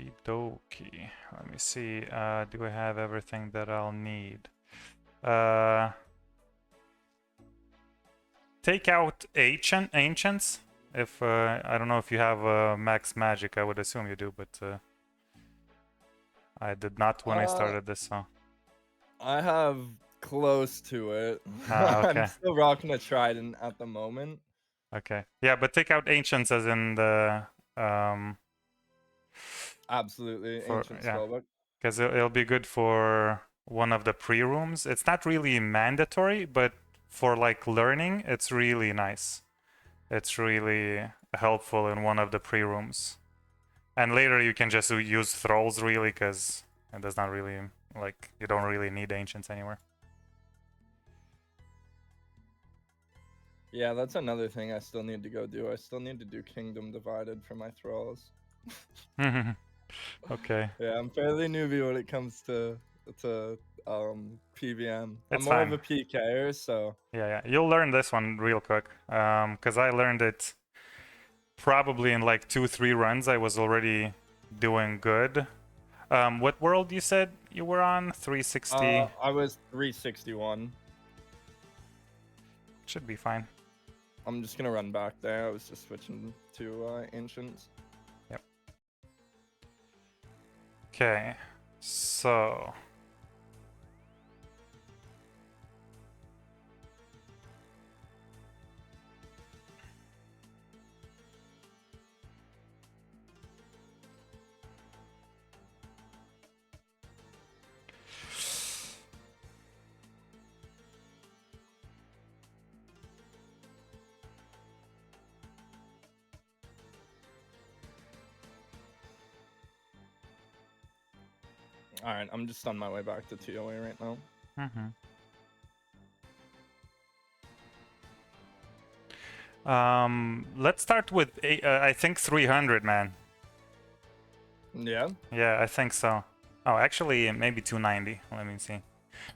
Okie dokie. Let me see. Do I have everything that I'll need? Take out ancients. If I don't know if you have max magic, I would assume you do, but I did not when I started this. So I have close to it. okay. I'm still rocking a trident at the moment. Okay. Yeah, but take out ancients as in the Absolutely, ancient yeah, spellbook. because it'll be good for one of the pre-rooms. It's not really mandatory, but for like learning, it's really nice. It's really helpful in one of the pre-rooms. And later you can just use thralls really, because it does not really, like, you don't really need ancients anywhere. Yeah, that's another thing I still need to go do. I still need to do Kingdom Divided for my thralls. Okay. Yeah, I'm fairly newbie when it comes to PVM. I'm It's more of fine. a PKer, so Yeah, you'll learn this one real quick. Because I learned it probably in like 2-3 runs. I was already doing good. What world you said you were on? 360. I was 361. Should be fine. I'm just gonna run back there. I was just switching to ancients. Yep. Okay, so All right, I'm just on my way back to TOA right now. let's start with I think 300, man. Yeah. Yeah, I think so. Oh, actually, maybe 290. Let me see.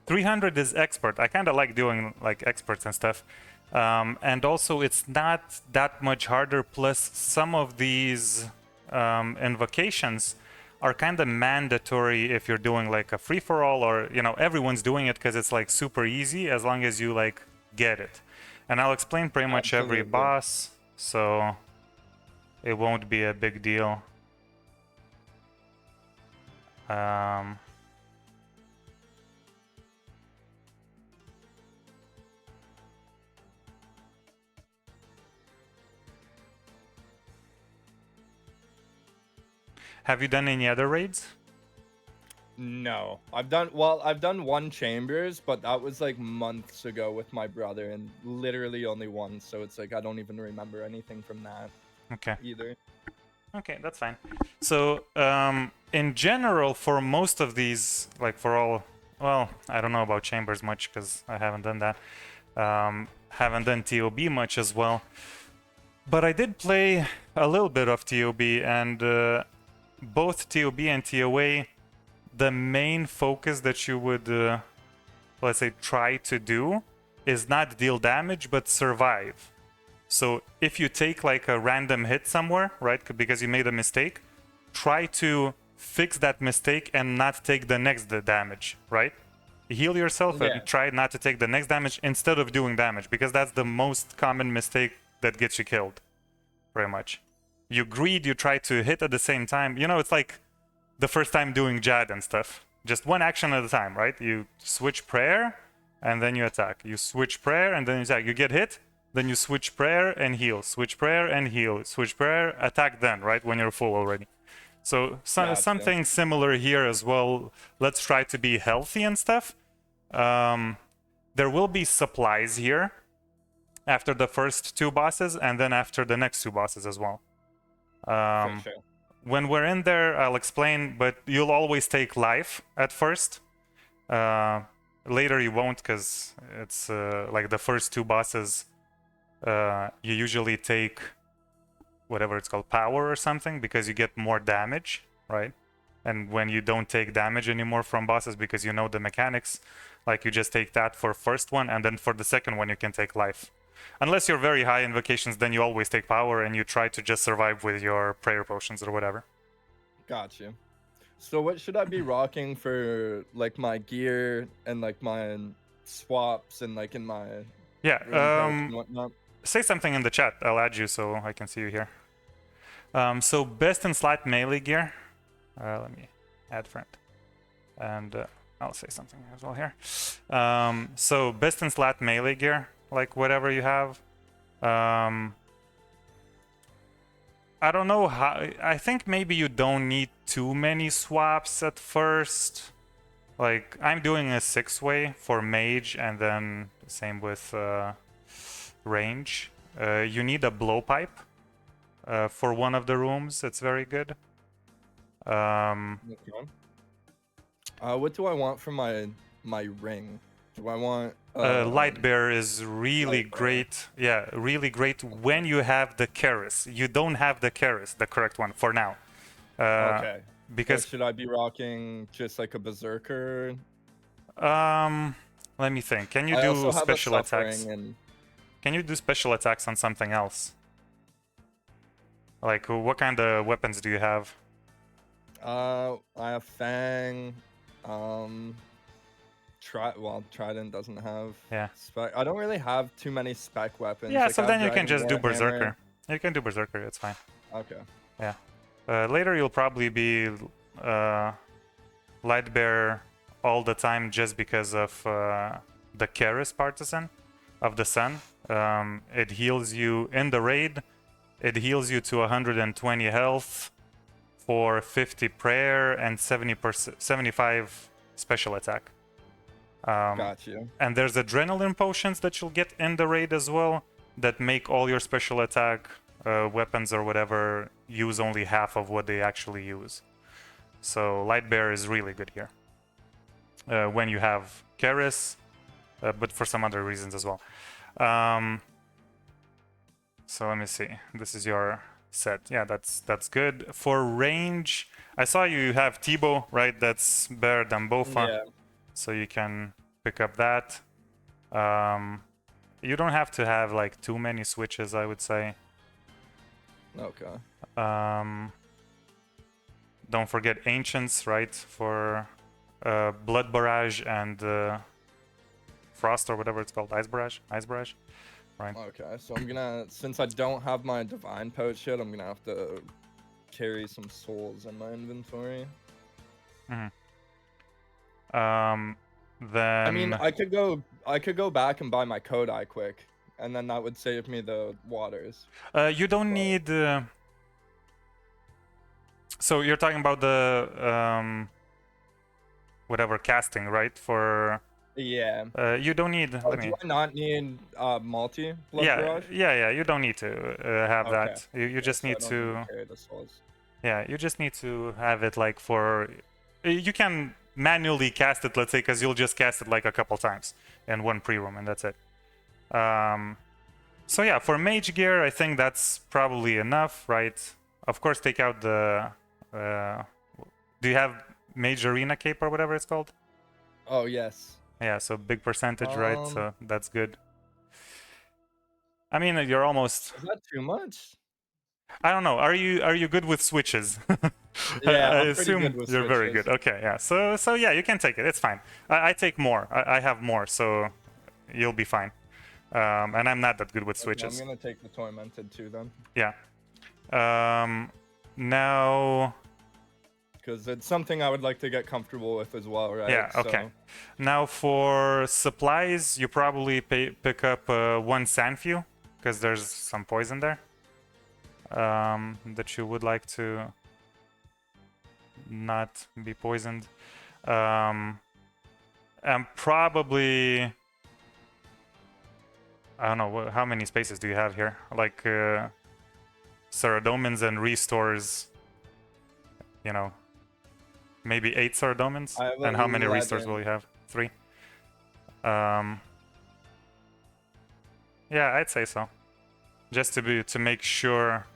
300 is expert. I kind of like doing like experts and stuff. And also, it's not that much harder. Plus, some of these invocations are kind of mandatory if you're doing like a free for all, or you know, everyone's doing it because it's like super easy as long as you like get it. And I'll explain pretty much every boss, so it won't be a big deal. Have you done any other raids? No, I've done one chambers, but that was like months ago with my brother, and literally only once. So it's like I don't even remember anything from that. Okay. Either. Okay, that's fine. So, in general, for most of these, like for all, well, I don't know about chambers much because I haven't done that. Haven't done TOB much as well. But I did play a little bit of TOB, and both TOB and TOA, the main focus that you would, let's say, try to do is not deal damage, but survive. So if you take like a random hit somewhere, right, because you made a mistake, try to fix that mistake and not take the next damage, right? Heal yourself and try not to take the next damage instead of doing damage, because that's the most common mistake that gets you killed, pretty much. You greed, you try to hit at the same time. You know, it's like the first time doing Jad and stuff. Just one action at a time, right? You switch prayer and then you attack. You switch prayer and then you attack. You get hit, then you switch prayer and heal. Switch prayer and heal. Switch prayer, attack then, right? When you're full already. So something similar here as well. Let's try to be healthy and stuff. There will be supplies here after the first 2 bosses and then after the next 2 bosses as well. For sure. When we're in there, I'll explain, but you'll always take life at first. Later you won't, because it's like the first 2 bosses, you usually take whatever it's called, power or something, because you get more damage, right? And when you don't take damage anymore from bosses because you know the mechanics, like you just take that for first one, and then for the second one you can take life. Unless you're very high invocations, then you always take power and you try to just survive with your prayer potions or whatever. Gotcha. So what should I be rocking for like my gear and like my swaps and like in my Yeah. rune pouch and whatnot? Say something in the chat. I'll add you so I can see you here. So best in slot melee gear. Let me add friend, and I'll say something as well here. So best in slot melee gear, like whatever you have. I don't know how. I think maybe you don't need too many swaps at first. Like I'm doing a 6-way for mage, and then same with range. You need a blowpipe for one of the rooms. It's very good. Okay. What do I want for my ring? Do I want Light bear is really Light bear. great. Yeah, really great when you have the Keris. You don't have the Keris, the correct one for now. Okay. Because So should I be rocking just like a berserker? let me think. Can you I do also have special a attacks? suffering and Can you do special attacks on something else? Like what kind of weapons do you have? I have Fang. Trident doesn't have Yeah. spec. I don't really have too many spec weapons. Yeah, Like, so I then have you can Dragon just do Warhammer. berserker. You can do berserker. It's fine. Okay. Yeah. Later you'll probably be light bear all the time just because of the Keris partisan of the sun. It heals you in the raid. It heals you to 120 health for 50 prayer and 75 special attack. Got you. And there's adrenaline potions that you'll get in the raid as well that make all your special attack weapons or whatever use only half of what they actually use. So light bear is really good here when you have Keris, but for some other reasons as well. So let me see. This is your set. Yeah, that's good. For range, I saw you have T-bow, right? That's better than Bofa. Yeah. So you can pick up that. You don't have to have like too many switches, I would say. Okay. Don't forget Ancients, right? For Blood Barrage and Frost or whatever it's called. Ice Barrage? Ice Barrage? Right. Okay. So I'm gonna, since I don't have my divine pouch yet, I'm gonna have to carry some souls in my inventory. Then I mean, I could go back and buy my Kodai quick, and then that would save me the waters. you don't need. So you're talking about the whatever casting, right? For Yeah. you don't need. Let me. Do I not need multi blood Yeah, barrage? yeah. You don't need to have Okay. that. You just So I need don't to. carry the souls. Yeah, you just need to have it like for. You can manually cast it, let's say, because you'll just cast it like a couple times in one pre-room, and that's it. So yeah, for mage gear, I think that's probably enough, right? Of course, take out the. Do you have mage arena cape or whatever it's called? Oh yes. Yeah, so big percentage, right? So that's good. I mean, you're almost. Is that too much? I don't know. Are you good with switches? Yeah, I I'm pretty assume good with you're very good. switches. Okay, yeah. So yeah, you can take it. It's fine. I take more. I have more, so you'll be fine. And I'm not that good with switches. I'm gonna take the tormented too then. Yeah. Now. Because it's something I would like to get comfortable with as well, right? Yeah. Okay. Now for supplies, you probably pick up one Sanfew because there's some poison there. That you would like to not be poisoned. And probably I don't know how many spaces do you have here, like Saradomins and restores, you know, maybe 8 Saradomins. And how many restores will you have? 3. Yeah, I'd say so, just to make sure.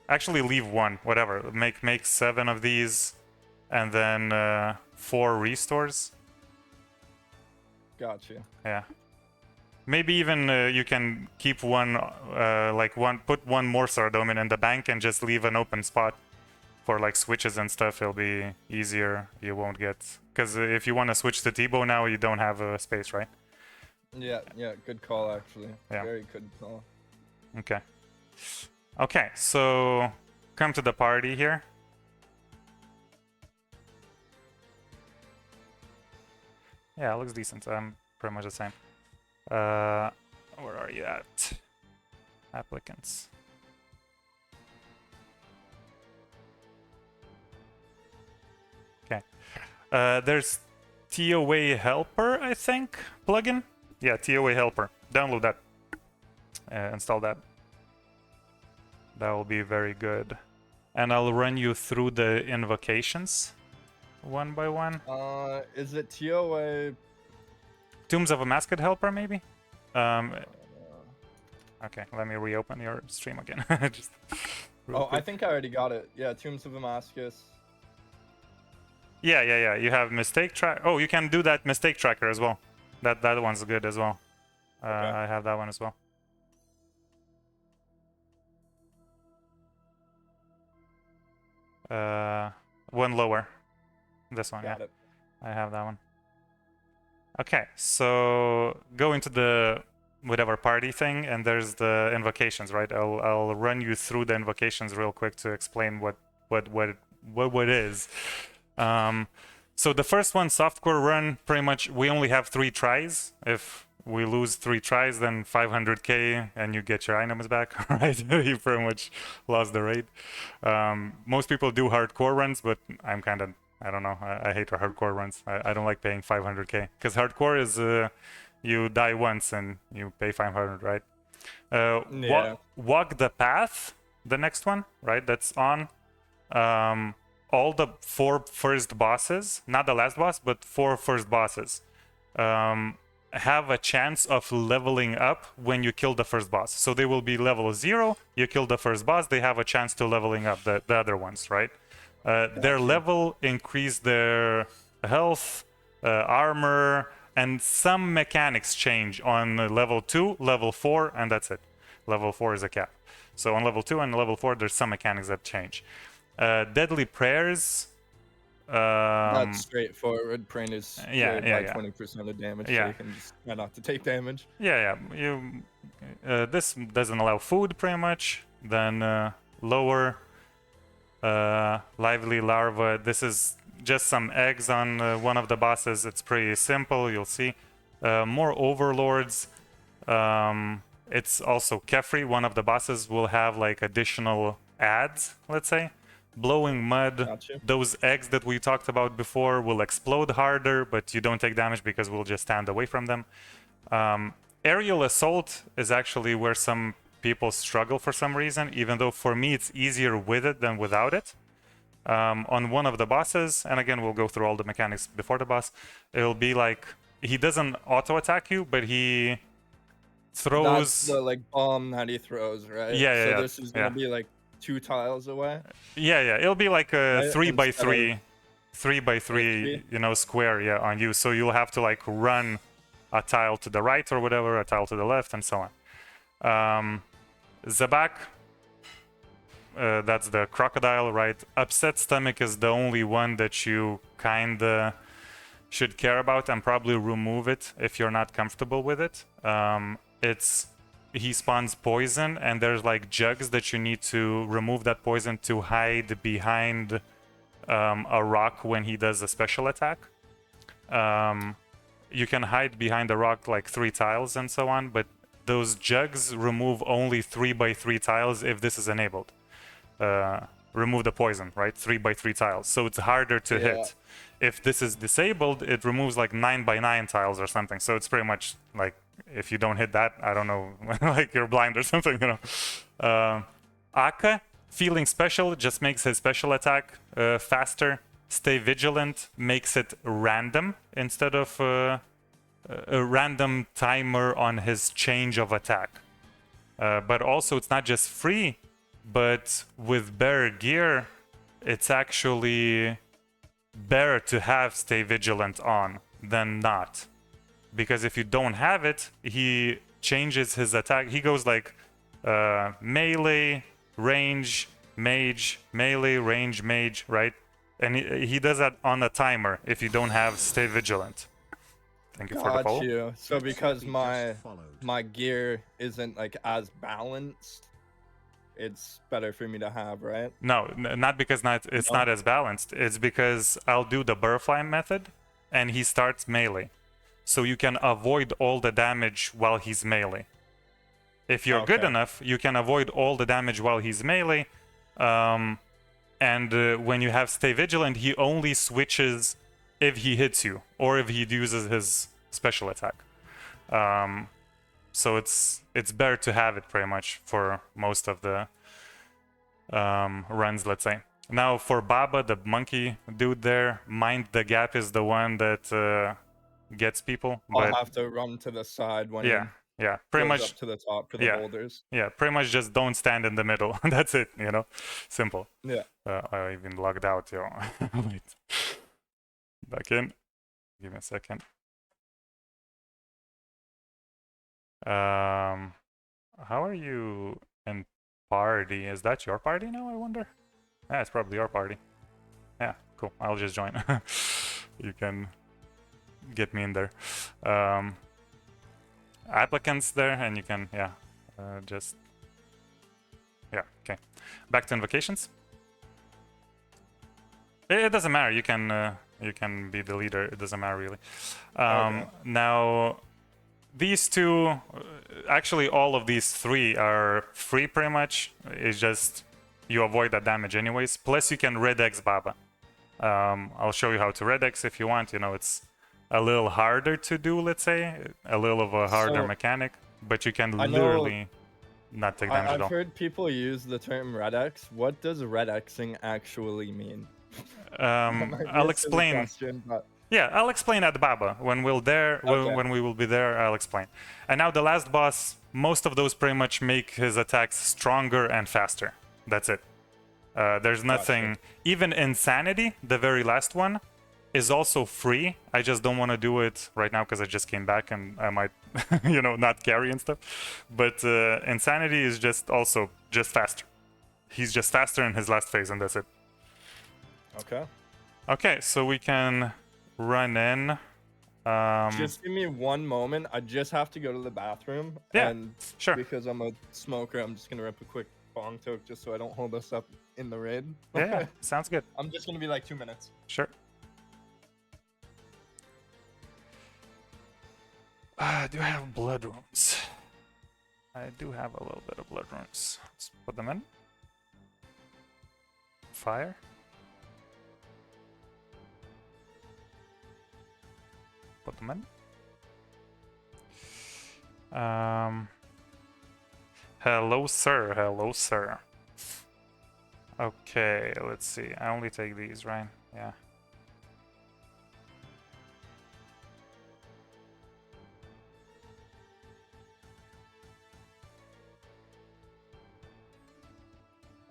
Actually, leave 1, whatever. Make 7 of these, and then 4 restores. Gotcha. Yeah. Maybe even you can keep one, put one more Saradomin in the bank and just leave an open spot for like switches and stuff, it'll be easier. You won't get, because if you want to switch to T-bow now, you don't have a space, right? Yeah, good call actually. Yeah. Very good call. Okay. Okay, so come to the party here. Yeah, it looks decent. I'm pretty much the same. Where are you at? Applicants. Okay. There's TOA helper, I think, plugin. Yeah, TOA helper. Download that. Install that. That will be very good. And I'll run you through the invocations one by one. Is it TOA? Tombs of a Masked helper, maybe? Okay, let me reopen your stream again. Just Oh, quick. I think I already got it. Yeah, Tombs of Damascus. Yeah. You have mistake track. Oh, you can do that mistake tracker as well. That one's good as well. Okay. I have that one as well. One lower. This one. Got it. I have that one. Okay, so go into the whatever party thing, and there's the invocations, right? I'll run you through the invocations real quick to explain what is. So the first one, softcore run, pretty much we only have 3 tries. If we lose 3 tries, then 500k and you get your items back, right? You pretty much lost the raid. Most people do hardcore runs, but I'm kind of, I don't know, I hate hardcore runs. I don't like paying 500k, because hardcore is you die once and you pay 500, right? Yeah. Walk the path, the next one, right? That's on. All the 4 first bosses, not the last boss, but 4 first bosses, have a chance of leveling up when you kill the first boss. So they will be level 0, you kill the first boss, they have a chance to leveling up the other ones, right? Their level increase their health, armor, and some mechanics change on level 2, level 4, and that's it. Level 4 is a cap. So on level 2 and level 4, there's some mechanics that change. Deadly prayers. That's straightforward. Praying is by 20% of damage. So you can just try not to take damage. Yeah. This doesn't allow food pretty much. Then lower lively larva. This is just some eggs on one of the bosses. It's pretty simple. You'll see. More overlords. It's also Kefri. One of the bosses will have like additional adds, let's say. Blowing mud. Gotcha. Those eggs that we talked about before will explode harder, but you don't take damage because we'll just stand away from them. Aerial assault is actually where some people struggle for some reason, even though for me it's easier with it than without it. On one of the bosses, and again we'll go through all the mechanics before the boss, it'll be like he doesn't auto attack you, but he throws. That's the like bomb that he throws, right? Yeah. So this is gonna be like 2 tiles away. Yeah. It'll be like a 3x3, 3x3, you know, square, on you. So you'll have to like run a tile to the right or whatever, a tile to the left, and so on. Zabak, that's the crocodile, right? Upset stomach is the only one that you kinda should care about, and probably remove it if you're not comfortable with it. He spawns poison, and there's like jugs that you need to remove that poison to hide behind a rock when he does a special attack. You can hide behind a rock like 3 tiles and so on, but those jugs remove only 3x3 tiles if this is enabled. Remove the poison, right? 3x3 tiles, so it's harder to hit. If this is disabled, it removes like 9x9 tiles or something, so it's pretty much like, if you don't hit that, I don't know, like you're blind or something, you know. Aka, feeling special, just makes his special attack faster. Stay vigilant makes it random instead of a random timer on his change of attack. But also it's not just free, but with better gear, it's actually better to have stay vigilant on than not. Because if you don't have it, he changes his attack. He goes like melee, range, mage, melee, range, mage, right? And he does that on a timer if you don't have stay vigilant. Thank you for the Got follow. you. So because Copy just my followed. gear isn't like as balanced, it's better for me to have, right? No, not because it's No? not as balanced. It's because I'll do the butterfly method, and he starts melee, so you can avoid all the damage while he's melee. If you're good Okay. enough, you can avoid all the damage while he's melee. And when you have stay vigilant, he only switches if he hits you or if he uses his special attack. So it's better to have it pretty much for most of the runs, let's say. Now for Baba, the monkey dude there, Mind the Gap is the one that gets people. I'll But have to run to the side when yeah, yeah, pretty goes much. up to the top for the Yeah. boulders. Yeah, pretty much just don't stand in the middle. That's it, you know? Simple. Yeah. I even logged out, yo. Wait. Back in. Give me a second. How are you in party? Is that your party now, I wonder? Yeah, it's probably your party. Yeah, cool. I'll just join. You can get me in there. Applicants there, and you can, yeah, just... Yeah, okay. Back to invocations. It doesn't matter. You can be the leader. It doesn't matter really. Okay. Now, these two, actually, all of these three are free pretty much. It's just you avoid that damage anyways. Plus, you can red X Baba. I'll show you how to red X if you want. You know, it's a little harder to do. Let's say a little of a harder So, mechanic, but you can I know- literally not take damage at I've all. heard people use the term red X. What does red Xing actually mean? That might be a I'll silly explain. question, but Yeah, I'll explain at Baba when we'll there. Okay. When we will be there, I'll explain. And now the last boss, most of those pretty much make his attacks stronger and faster. That's it. There's nothing. Even Insanity, the very last one, is also free. I just don't want to do it right now because I just came back and I might, you know, not carry and stuff. But Insanity is just also just faster. He's just faster in his last phase, and that's it. okay. Okay, so we can run in. Just give me one moment. I just have to go to the bathroom. Yeah, And sure. because I'm a smoker, I'm just gonna rip a quick bong toke just so I don't hold us up in the raid. Yeah, sounds good. I'm just gonna be like 2 minutes. Sure. Do I have blood runes? I do have a little bit of blood runes. Let's put them in. Fire. Put them in. Hello, sir. Hello, sir. Okay, let's see. I only take these, right? Yeah.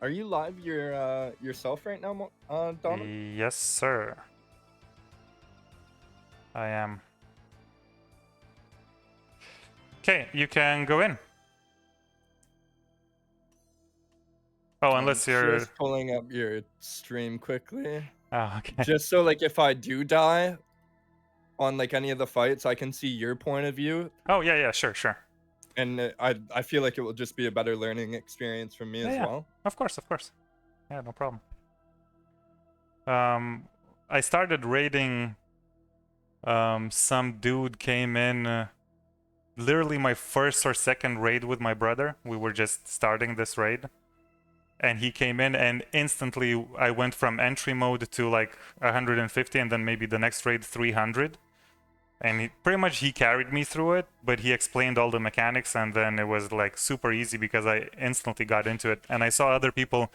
Are you live yourself right now, Donald? Yes, sir. I am. Okay, you can go in. Oh, unless you're... Just pulling up your stream quickly. Oh, okay. Just so like if I do die on like any of the fights, I can see your point of view. Oh, yeah, sure. And I feel like it will just be a better learning experience for me as well. Of course. Yeah, no problem. I started raiding. Some dude came in. Literally my first or second raid with my brother. We were just starting this raid. And he came in and instantly I went from entry mode to like 150 and then maybe the next raid 300. And pretty much he carried me through it, but he explained all the mechanics and then it was like super easy because I instantly got into it. And I saw other people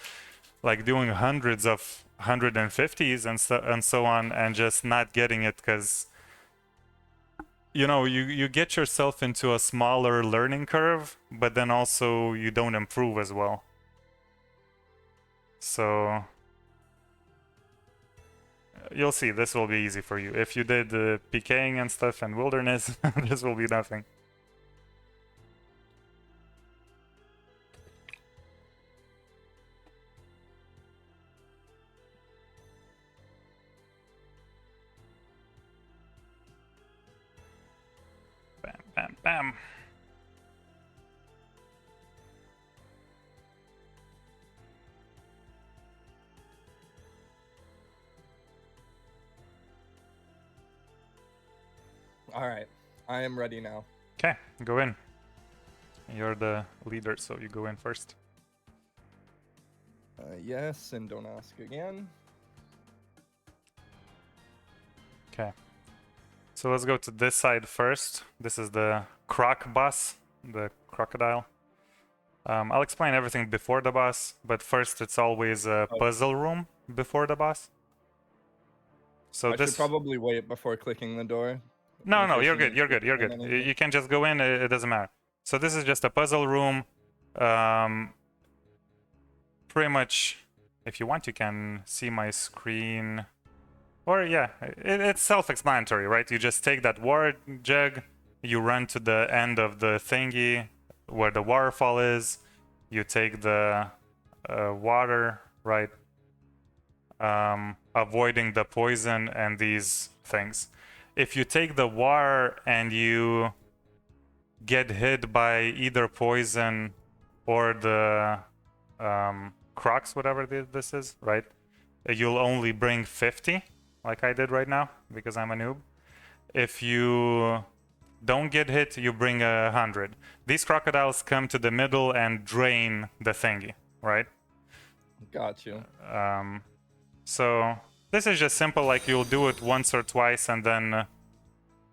like doing hundreds of 150s and so on and just not getting it because, you know, you get yourself into a smaller learning curve, but then also you don't improve as well. So you'll see, this will be easy for you. If you did PKing and stuff and wilderness, this will be nothing. Bam. All right, I am ready now. Okay, go in. You're the leader, so you go in first. Yes, and don't ask again. Okay. So let's go to this side first. This is the croc boss, the crocodile. I'll explain everything before the boss, but first it's always a puzzle room before the boss. So I should probably wait before clicking the door. No, you're good. You're good. You're good. You can just go in. It doesn't matter. So this is just a puzzle room. Pretty much, if you want, you can see my screen. Or yeah, it's self-explanatory, right? You just take that water jug, you run to the end of the thingy where the waterfall is. You take the water, right? Avoiding the poison and these things. If you take the water and you get hit by either poison or the crocs, whatever this is, right? You'll only bring 50, like I did right now, because I'm a noob. If you don't get hit, you bring 100. These crocodiles come to the middle and drain the thingy, right? Got you. So this is just simple, like you'll do it once or twice and then...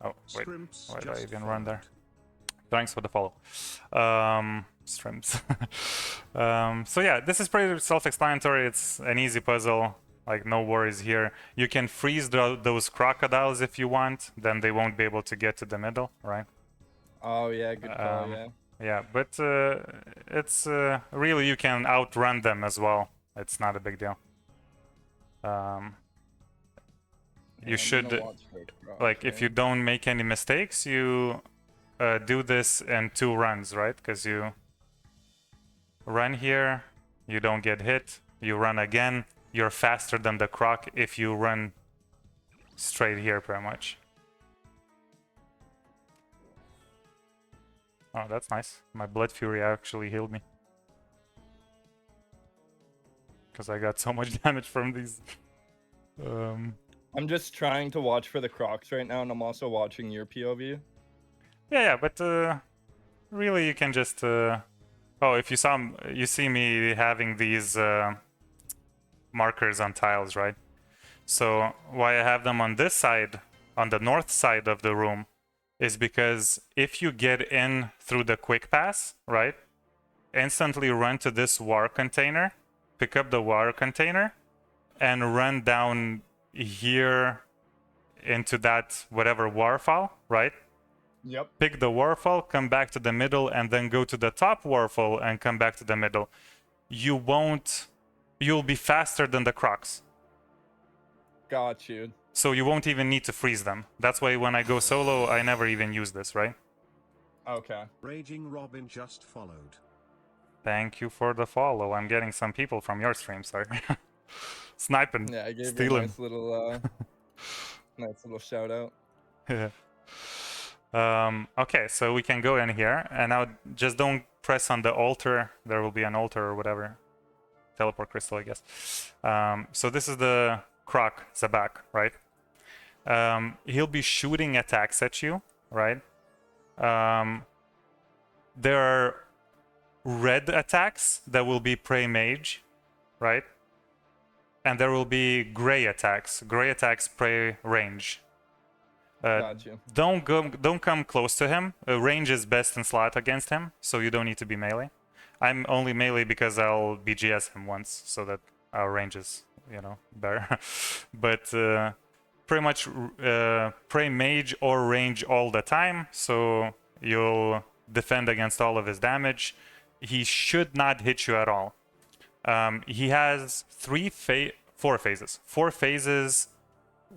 oh, wait, why did I even run there? Thanks for the follow. Shrimps. So yeah, this is pretty self-explanatory. It's an easy puzzle, like no worries here. You can freeze those crocodiles if you want, then they won't be able to get to the middle, right? Oh yeah, good call, yeah. Yeah, but it's really, you can outrun them as well. It's not a big deal. You should, like, if you don't make any mistakes, you do this in 2 runs, right? Because you run here, you don't get hit, you run again, you're faster than the croc if you run straight here, pretty much. Oh, that's nice. My Blood Fury actually healed me. Because I got so much damage from these. I'm just trying to watch for the crocs right now, and I'm also watching your POV. Yeah, but really you can just... oh, if you see me having these markers on tiles, right? So why I have them on this side, on the north side of the room, is because if you get in through the quick pass, right, instantly run to this water container, pick up the water container, and run down here into that whatever waterfall, right? Yep. Pick the waterfall, come back to the middle, and then go to the top waterfall and come back to the middle. You'll be faster than the crocs. Got you. So you won't even need to freeze them. That's why when I go solo, I never even use this, right? Okay. Raging Robin just followed. Thank you for the follow. I'm getting some people from your stream, sorry. Sniping. Yeah, I gave stealing. you a nice little shout out. Yeah. Okay, so we can go in here, and now just don't press on the altar. There will be an altar or whatever. Teleport crystal, I guess. So this is the croc, Zabak, right? He'll be shooting attacks at you, right? There are red attacks that will be prey mage, right? And there will be gray attacks. Gray attacks prey range. Got you. Don't come close to him. Range is best in slot against him, so you don't need to be melee. I'm only melee because I'll BGS him once, so that our range is, better. But pretty much prey mage or range all the time, so you'll defend against all of his damage. He should not hit you at all. He has 4 phases. 4 phases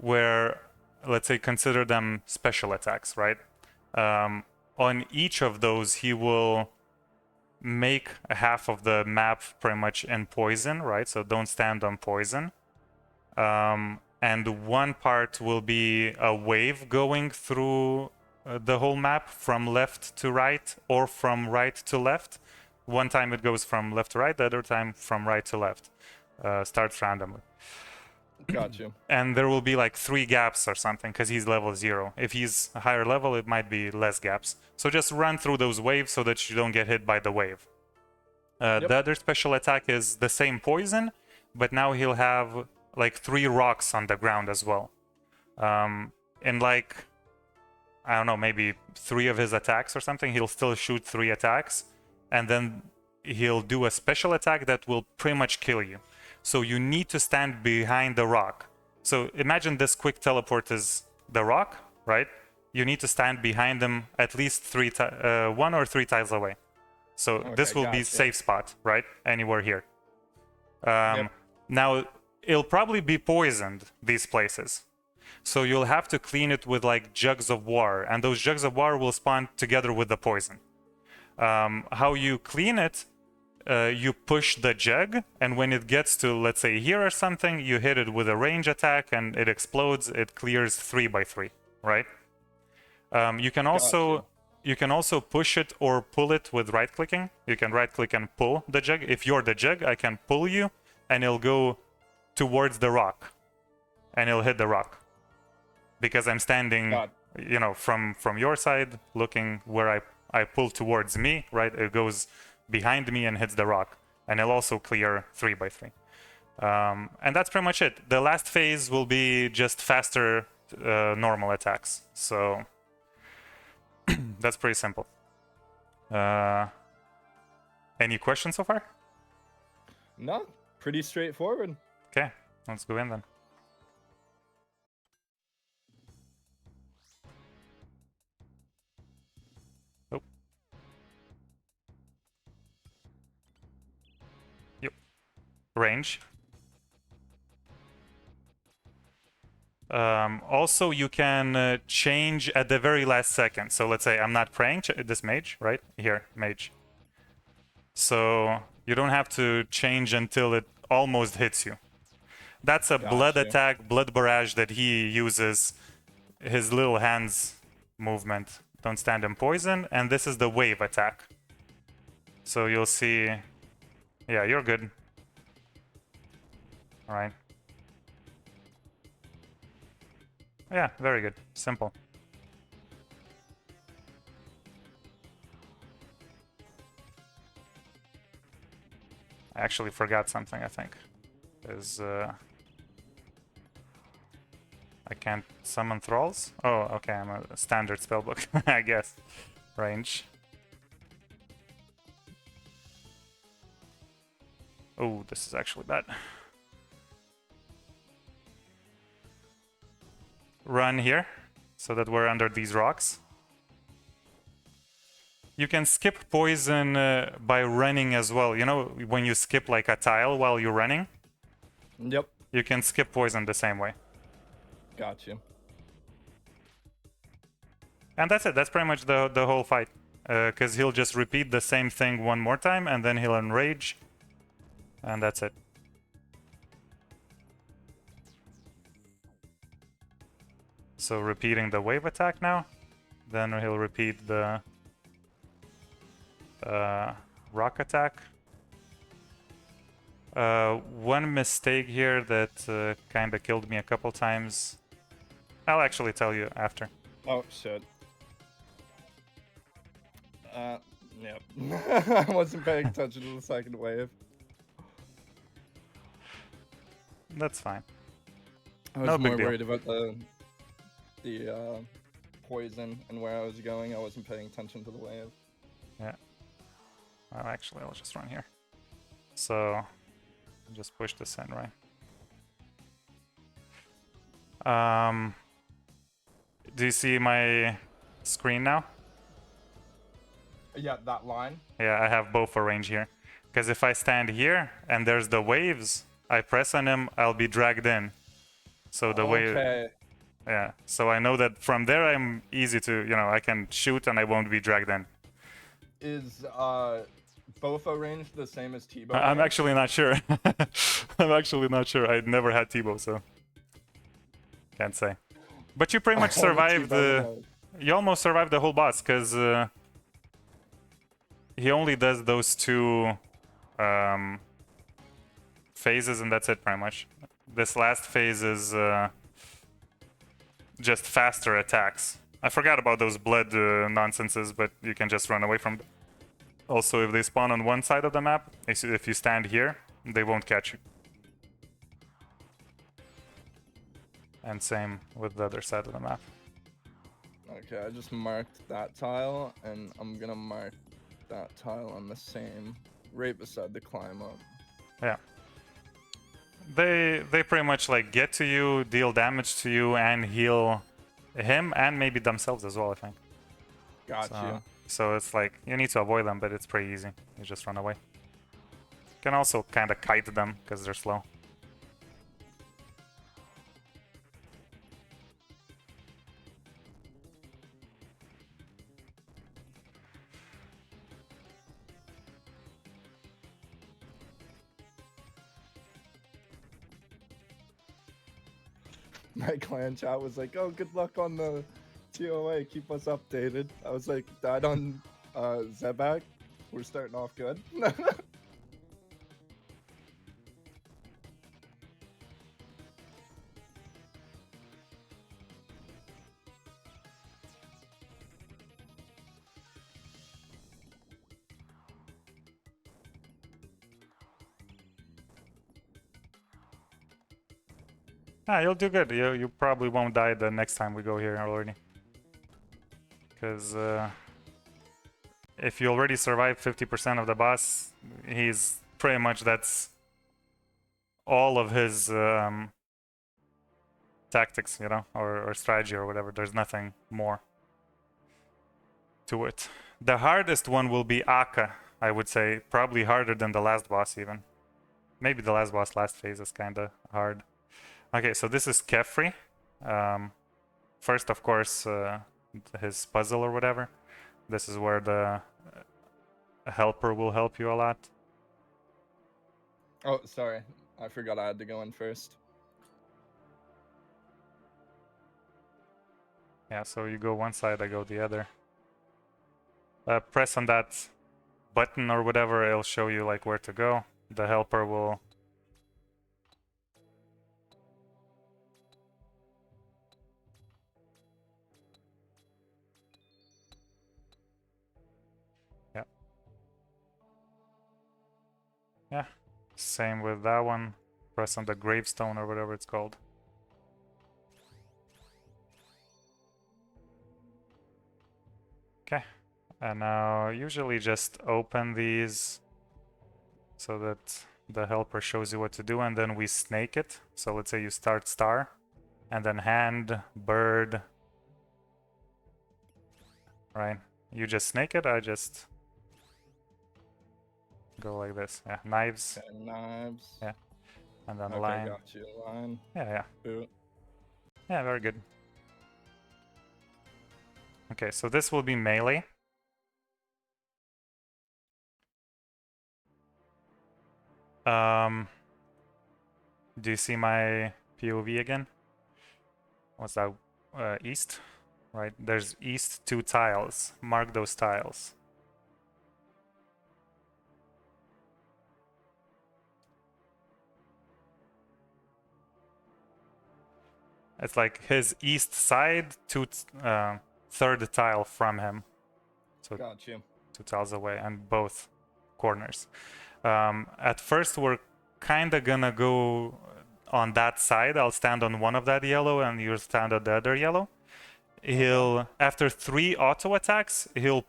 where, let's say, consider them special attacks, right? On each of those, he will make half of the map pretty much in poison, right? So don't stand on poison. And one part will be a wave going through the whole map from left to right or from right to left. One time it goes from left to right, the other time from right to left. Starts randomly. Got you. And there will be like 3 gaps or something because he's level 0. If he's a higher level, it might be less gaps. So just run through those waves so that you don't get hit by the wave. Yep. The other special attack is the same poison, but now he'll have like 3 rocks on the ground as well. And like, I don't know, maybe 3 of his attacks or something, he'll still shoot 3 attacks, and then he'll do a special attack that will pretty much kill you. So you need to stand behind the rock. So imagine this quick teleport is the rock, right? You need to stand behind them at least 1 or 3 tiles away. So this will be safe spot, right? Anywhere here. Yep. Now, it'll probably be poisoned, these places. So you'll have to clean it with like jugs of water, and those jugs of water will spawn together with the poison. How you clean it, you push the jug, and when it gets to, let's say, here or something, you hit it with a range attack and it explodes, it clears 3 by 3, right? You can also push it or pull it with right-clicking. You can right-click and pull the jug. If you're the jug, I can pull you, and it'll go towards the rock, and it'll hit the rock. Because I'm standing, you know, from your side, looking where I pull towards me, right? It goes behind me and hits the rock, and it'll also clear 3 by 3. And that's pretty much it. The last phase will be just faster normal attacks. So that's pretty simple. Any questions so far? No, pretty straightforward. Okay, let's go in then. Oh. Yep. Range. Also, you can change at the very last second. So let's say I'm not praying this mage, right? Here, mage. So you don't have to change until it almost hits you. That's a blood attack, blood barrage that he uses. His little hands movement. Don't stand in poison. And this is the wave attack. So you'll see... Yeah, you're good. Alright. Yeah, very good. Simple. I actually forgot something, I think. Is I can't summon thralls? Oh, okay, I'm a standard spellbook, I guess. Range. Oh, this is actually bad. Run here, so that we're under these rocks. You can skip poison by running as well. You know, when you skip like a tile while you're running? Yep. You can skip poison the same way. Got you. And that's it. That's pretty much the whole fight. Because he'll just repeat the same thing one more time, and then he'll enrage. And that's it. So repeating the wave attack now. Then he'll repeat the rock attack. One mistake here that kind of killed me a couple times. I'll actually tell you after. Oh, shit. Yep. I wasn't paying attention to the second wave. That's fine. I was No big more deal. worried about the poison and where I was going. I wasn't paying attention to the wave. Yeah. Well, actually, I'll just run here. So, just push this in, right? Do you see my screen now? Yeah, that line. Yeah, I have both for range here. Because if I stand here and there's the waves, I press on him, I'll be dragged in. So the wave... Yeah, so I know that from there I'm easy to, you know, I can shoot and I won't be dragged in. Is Bofo range the same as T-Bow? I'm actually not sure. I'm actually not sure. I'd never had T-Bow, so... Can't say. But you pretty much survived You almost survived the whole boss, because he only does those two phases, and that's it pretty much. This last phase is just faster attacks. I forgot about those blood nonsenses, but you can just run away from them. Also, if they spawn on one side of the map, if you stand here, they won't catch you. And same with the other side of the map. Okay, I just marked that tile, and I'm gonna mark that tile on the same, right beside the climb up. Yeah. They pretty much like get to you, deal damage to you, and heal him and maybe themselves as well, I think. Got you. So it's like you need to avoid them, but it's pretty easy. You just run away. You can also kind of kite them because they're slow. My clan chat was like, "Oh, good luck on the TOA. Keep us updated." I was like, "Died on Zebak. We're starting off good." Ah, you'll do good. You probably won't die the next time we go here already. Because if you already survive 50% of the boss, he's pretty much that's all of his tactics, you know, or strategy or whatever. There's nothing more to it. The hardest one will be Akka, I would say. Probably harder than the last boss even. Maybe the last boss last phase is kind of hard. Okay, so this is Kefri. First, of course, his puzzle or whatever. This is where the helper will help you a lot. Oh, sorry. I forgot I had to go in first. Yeah, so you go one side, I go the other. Press on that button or whatever, it'll show you like where to go. The helper will... Yeah. Yeah, same with that one. Press on the gravestone or whatever it's called. Okay, and now usually just open these so that the helper shows you what to do, and then we snake it. So let's say you start star, and then hand, bird, right? You just snake it, I just go like this. Yeah, knives. Okay, knives. Yeah, and then Okay, line. got you. Line. Yeah. Boot. Yeah, very good. Okay, so this will be melee. Do you see my POV again? What's that? East, right? There's east 2 tiles. Mark those tiles. It's like his east side, third tile from him. So Got you. 2 tiles away, and both corners. At first, we're kind of gonna go on that side. I'll stand on one of that yellow, and you'll stand on the other yellow. He'll, after 3 auto attacks, he'll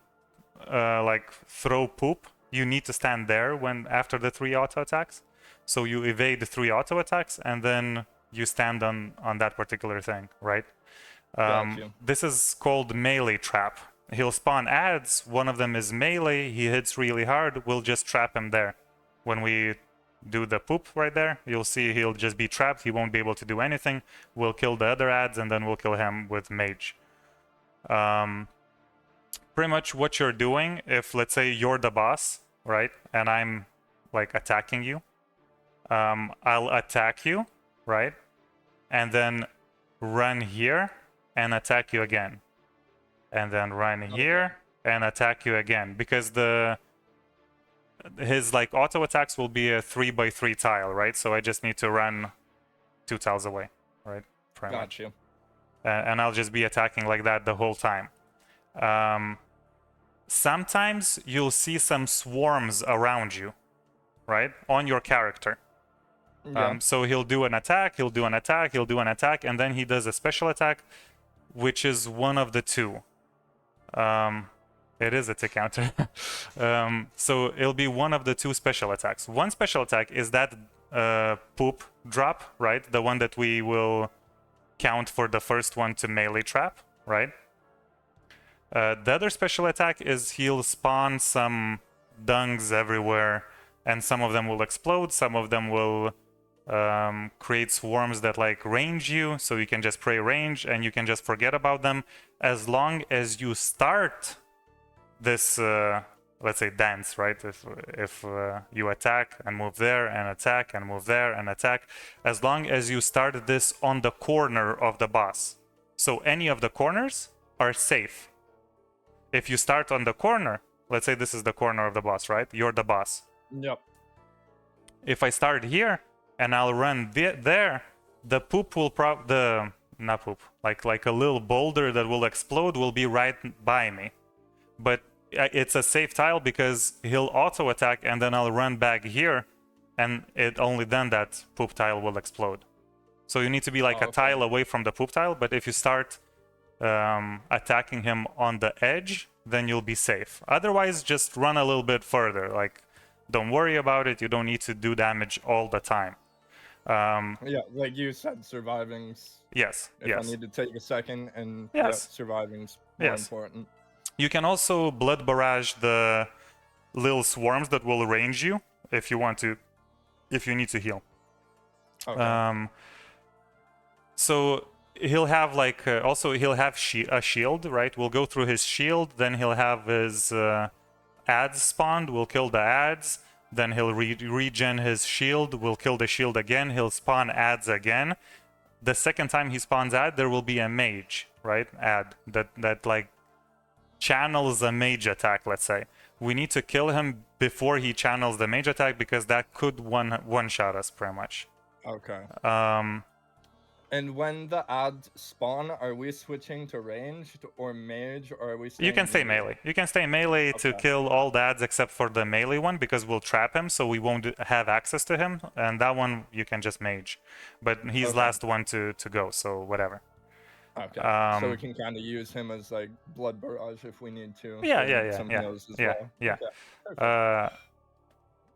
like throw poop. You need to stand there when after the 3 auto attacks. So you evade the 3 auto attacks, and then you stand on that particular thing, right? Got you. This is called melee trap. He'll spawn adds. One of them is melee. He hits really hard. We'll just trap him there. When we do the poop right there, you'll see he'll just be trapped. He won't be able to do anything. We'll kill the other adds, and then we'll kill him with mage. Pretty much what you're doing, if let's say you're the boss, right, and I'm like attacking you, I'll attack you, right, and then run here and attack you again. and then run here and attack you again, because his like auto attacks will be a 3x3 tile, right? So I just need to run 2 tiles away, right? Pretty much. Got you. And I'll just be attacking like that the whole time. Sometimes you'll see some swarms around you, right? On your character. Yeah. So he'll do an attack, he'll do an attack, he'll do an attack, and then he does a special attack, which is one of the two. It is a tick counter. So it'll be one of the two special attacks. One special attack is that poop drop, right? The one that we will count for the first one to melee trap, right? The other special attack is he'll spawn some dungs everywhere, and some of them will explode, some of them will create swarms that like range you, so you can just pray range and you can just forget about them as long as you start this let's say dance, right? If you attack and move there and attack and move there and attack, as long as you start this on the corner of the boss, so any of the corners are safe. If you start on the corner, let's say this is the corner of the boss, right? You're the boss. Yep. If I start here and I'll run there, the poop will not poop, like a little boulder that will explode will be right by me. But it's a safe tile because he'll auto attack and then I'll run back here, and it only then that poop tile will explode. So you need to be like a tile away from the poop tile, but if you start attacking him on the edge, then you'll be safe. Otherwise, just run a little bit further. Like, don't worry about it. You don't need to do damage all the time. Yeah, like you said, surviving's. Yes. If yes. I need to take a second, and Yes. yeah, surviving's more Yes. important. You can also blood barrage the little swarms that will range you if you want to, if you need to heal. Okay. So he'll have like also he'll have a shield, right? We'll go through his shield, then he'll have his ads spawned. We'll kill the ads, then he'll regen his shield. We'll kill the shield again. He'll spawn ads again. The second time he spawns ad, there will be a mage, right? Ad that like channels a mage attack. Let's say we need to kill him before he channels the mage attack because that could one shot us pretty much. Okay. And when the ads spawn, are we switching to ranged or mage, or are we staying You can stay melee. You can stay melee to kill all the ads except for the melee one, because we'll trap him, so we won't have access to him. And that one you can just mage, but he's last one to go, so whatever. Okay. So we can kind of use him as like blood barrage if we need to. Some heals as well. Okay.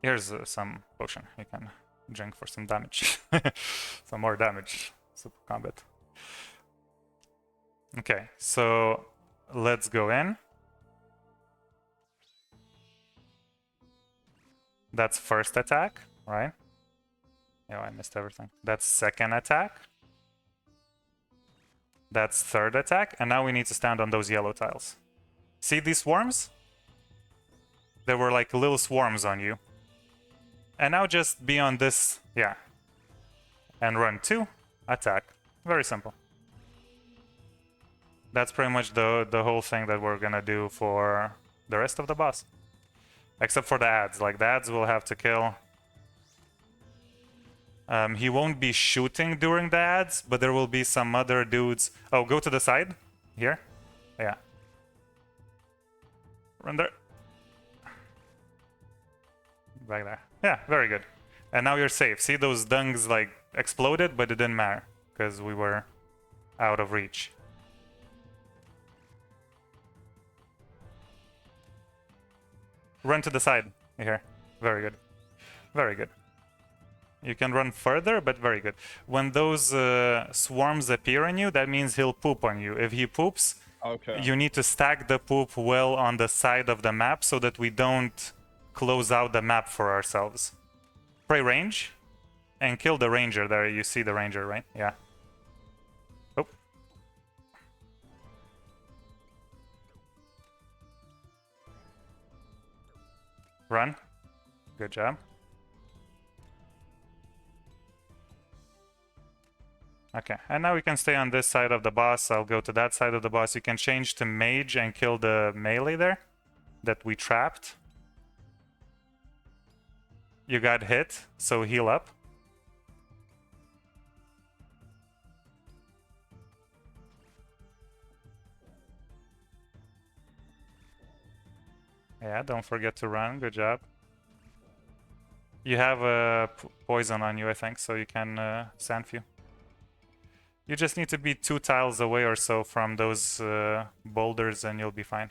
Here's some potion you can drink for some damage, some more damage. Super combat. Okay, so let's go in. That's first attack, right? Yeah, I missed everything. That's second attack. That's third attack, and now we need to stand on those yellow tiles. See these swarms? There were like little swarms on you. And now just be on this, yeah. And run 2. Attack. Very simple. That's pretty much the whole thing that we're gonna do for the rest of the boss. Except for the ads. Like, the ads will have to kill. He won't be shooting during the ads, but there will be some other dudes. Oh, go to the side. Here. Yeah. Run there. Back there. Yeah, very good. And now you're safe. See, those dungs like exploded, but it didn't matter because we were out of reach. Run to the side here. Very good. Very good. You can run further, but very good. When those swarms appear on you, that means he'll poop on you. If he poops, you need to stack the poop well on the side of the map so that we don't close out the map for ourselves. Pray range and kill the ranger there. You see the ranger, right? Yeah. Oh. Run. Good job. Okay, and now we can stay on this side of the boss. I'll go to that side of the boss. You can change to mage and kill the melee there that we trapped. You got hit, so heal up. Yeah, don't forget to run. Good job. You have a poison on you, I think, so you can Sandfew. You just need to be 2 tiles away or so from those boulders and you'll be fine.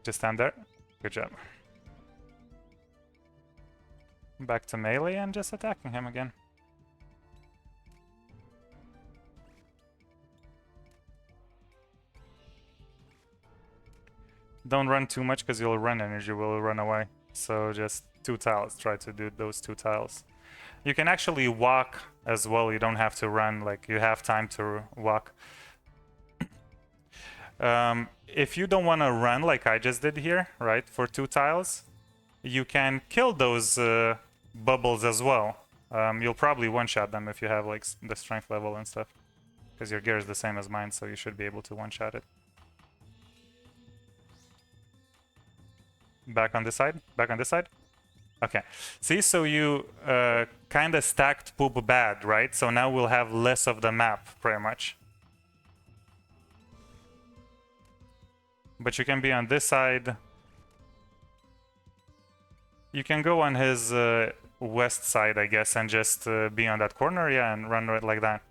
Just stand there. Good job. Back to melee and just attacking him again. Don't run too much because you'll run energy will run away. So just 2 tiles. Try to do those 2 tiles. You can actually walk as well. You don't have to run. Like you have time to walk. If you don't want to run like I just did here, right, for 2 tiles, you can kill those bubbles as well. You'll probably one-shot them if you have like the strength level and stuff, because your gear is the same as mine, so you should be able to one-shot it. Back on this side. Back on this side. Okay. See, so you kind of stacked poop bad, right? So now we'll have less of the map, pretty much. But you can be on this side. You can go on his west side, I guess, and just be on that corner, yeah, and run it like that.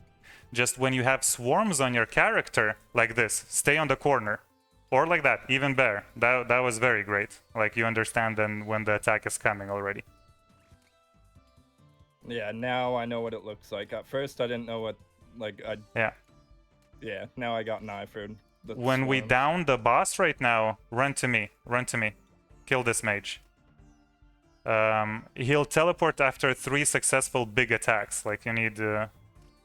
Just when you have swarms on your character, like this, stay on the corner. Or like that, even better. That was very great. Like, you understand then when the attack is coming already. Yeah, now I know what it looks like. At first, I didn't know what, like, Yeah. Yeah, now I got an eye for the When we swarms. down the boss right now, run to me. Run to me. Kill this mage. He'll teleport after 3 successful big attacks. Like, you need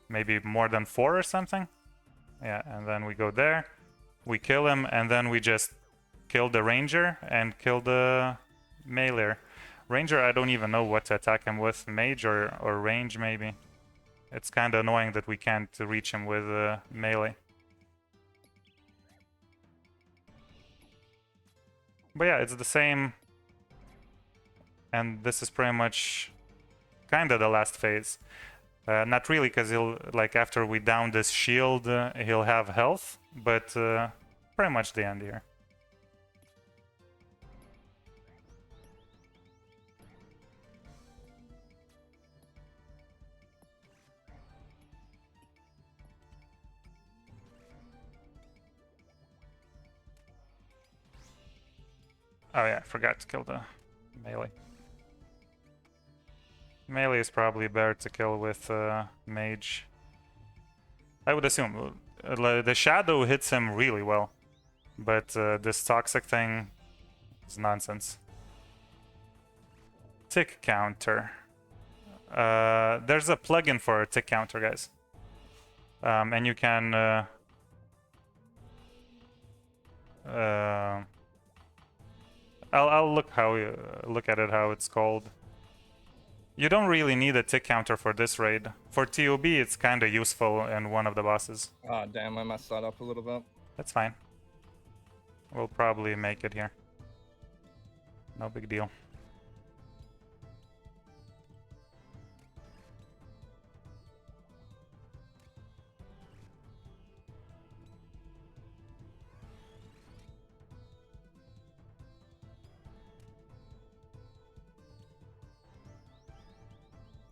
maybe more than 4 or something. Yeah, and then we go there. We kill him, and then we just kill the ranger and kill the melee. Ranger, I don't even know what to attack him with. Mage or range, maybe. It's kind of annoying that we can't reach him with melee. But yeah, it's the same. And this is pretty much kind of the last phase. Not really, because he'll, like, after we down this shield, he'll have health, but pretty much the end here. Oh yeah, I forgot to kill the melee. Melee is probably better to kill with mage. I would assume. The shadow hits him really well. But this toxic thing is nonsense. Tick counter. There's a plugin for a tick counter, guys. And you can... I'll look at it how it's called. You don't really need a tick counter for this raid. For TOB, it's kind of useful in one of the bosses. Ah, damn, I messed that up a little bit. That's fine. We'll probably make it here. No big deal.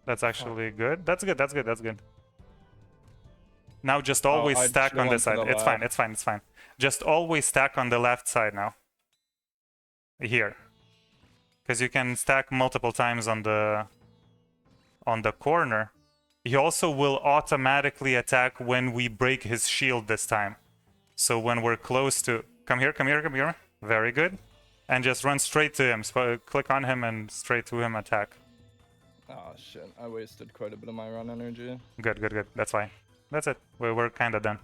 That's actually good. That's good. That's good. That's good. Now just always I stack should've on went this to side. the It's fine. left. It's fine. It's fine. Just always stack on the left side now. Here, because you can stack multiple times on the corner. He also will automatically attack when we break his shield this time. So when we're close to... Come here, come here, come here. Very good. And just run straight to him. So click on him and straight to him attack. Oh shit, I wasted quite a bit of my run energy. Good, good, good. That's fine. That's it. We're kind of done.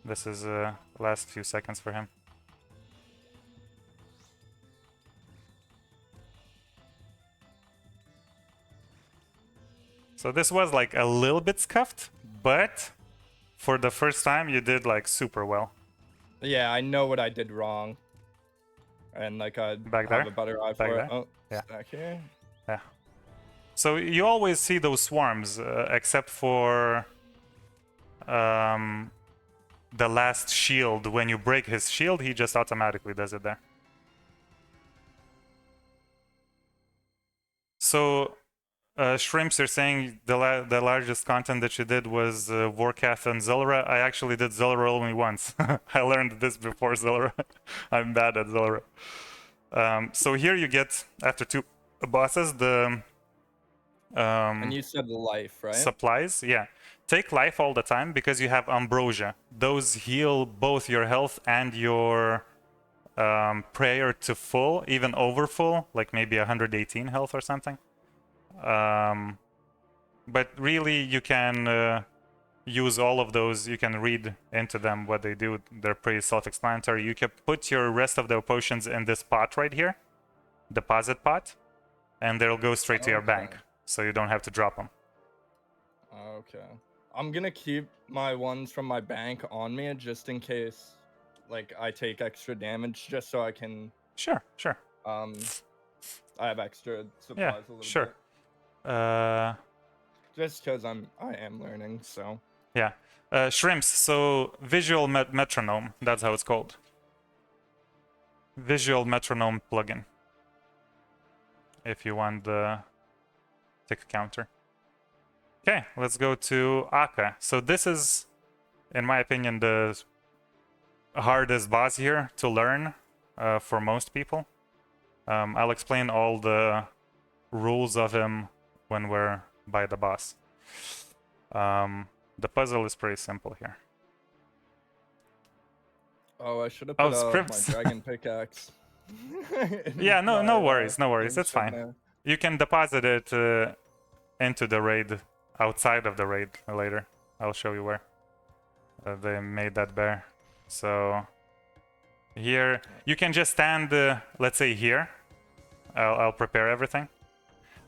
This is last few seconds for him. So this was like a little bit scuffed, but for the first time you did like super well. Yeah, I know what I did wrong. And like I Back have there? a better eye Back for there? it. Oh, Yeah. back here. Yeah. So you always see those swarms, except for the last shield. When you break his shield, he just automatically does it there. So, Shrimps, you're saying the largest content that you did was Warcath and Zulra. I actually did Zulra only once. I learned this before Zulra. I'm bad at Zulra. So here you get, after 2 bosses, the And you said life, right? supplies. Yeah. Take life all the time because you have ambrosia. Those heal both your health and your prayer to full, even over full, like maybe 118 health or something. But really, you can use all of those. You can read into them what they do. They're pretty self-explanatory. You can put your rest of the potions in this pot right here, deposit pot, and they'll go straight to your bank, so you don't have to drop them. Okay. I'm gonna keep my ones from my bank on me just in case, like, I take extra damage, just so I can. Sure, sure. I have extra supplies a little sure. bit. Just because I am learning, so. Yeah. Shrimps, so visual metronome, that's how it's called. Visual metronome plugin. If you want the tick counter. Okay, let's go to Akka. So this is, in my opinion, the hardest boss here to learn for most people. I'll explain all the rules of him when we're by the boss. The puzzle is pretty simple here. Oh, I should have put my scripts. dragon pickaxe. Yeah, no worries, no worries. It's fine. There. You can deposit it into the raid, outside of the raid later. I'll show you where. They made that bear. So here, you can just stand, let's say here. I'll prepare everything.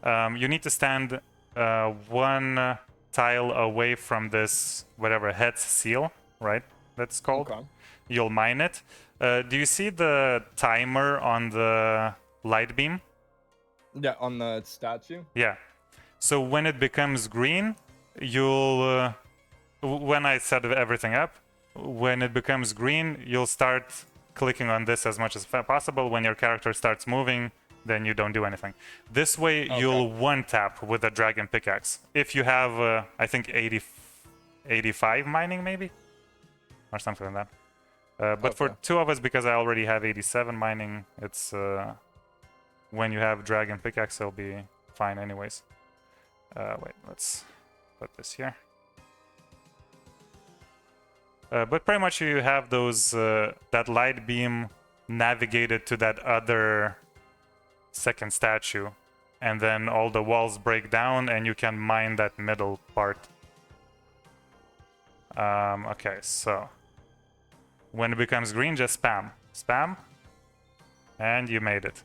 You need to stand 1 tile away from this, whatever, head's seal, right? That's called. Okay. You'll mine it. Do you see the timer on the light beam? Yeah, on the statue. Yeah. So when it becomes green, you'll... when I set everything up, when it becomes green, you'll start clicking on this as much as possible. When your character starts moving, then you don't do anything. This way, you'll one-tap with a dragon pickaxe. If you have, I think, 85 mining, maybe? Or something like that. But for 2 of us, because I already have 87 mining, it's... when you have dragon pickaxe, it'll be fine anyways. Wait, let's put this here. But pretty much you have those, that light beam navigated to that other second statue, and then all the walls break down and you can mine that middle part. Okay, so when it becomes green, just spam, and you made it,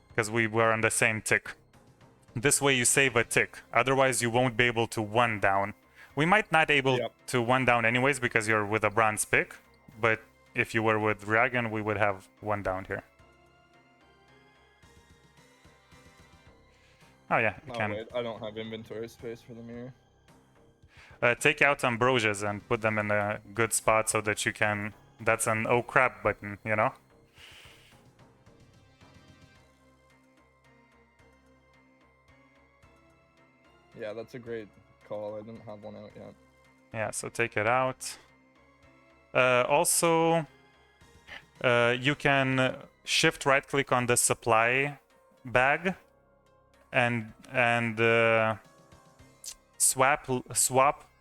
because we were on the same tick. This way you save a tick, otherwise you won't be able to 1 down. We might not able to 1 down anyways because you're with a bronze pick, but if you were with dragon, we would have 1 down here. Oh yeah, you can. Wait, I don't have inventory space for the mirror. Take out ambrosias and put them in a good spot so that you can... That's an oh crap button, you know? Yeah, that's a great call. I didn't have one out yet. Yeah, so take it out. Also, you can shift right click on the supply bag and swap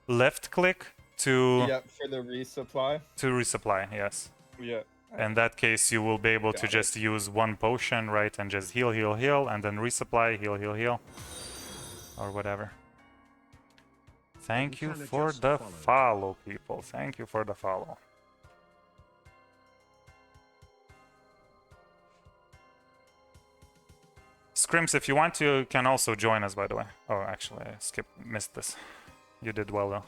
left click to Yeah, for the resupply. resupply. Yes. Yeah. In that case, you will be able to Got it. just use one potion, right? And just heal, heal, heal, and then resupply, heal, heal, heal. Or whatever. Thank you Kinda for just the followed. follow, people. Thank you for the follow. Scrims, if you want to, you can also join us, by the way. Oh, actually, I missed this. You did well, though.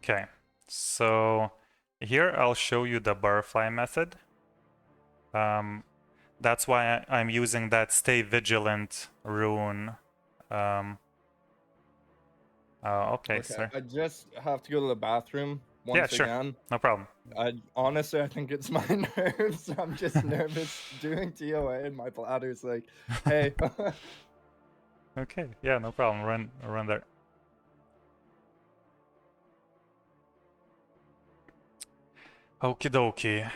Okay, so here I'll show you the butterfly method. That's why I'm using that stay vigilant rune. Okay, sir. I just have to go to the bathroom Yeah, once sure. again. No problem. Honestly, I think it's my nerves. I'm just nervous doing TOA, and my bladder's like, "Hey." Okay, yeah, no problem. Run there. Okie dokie.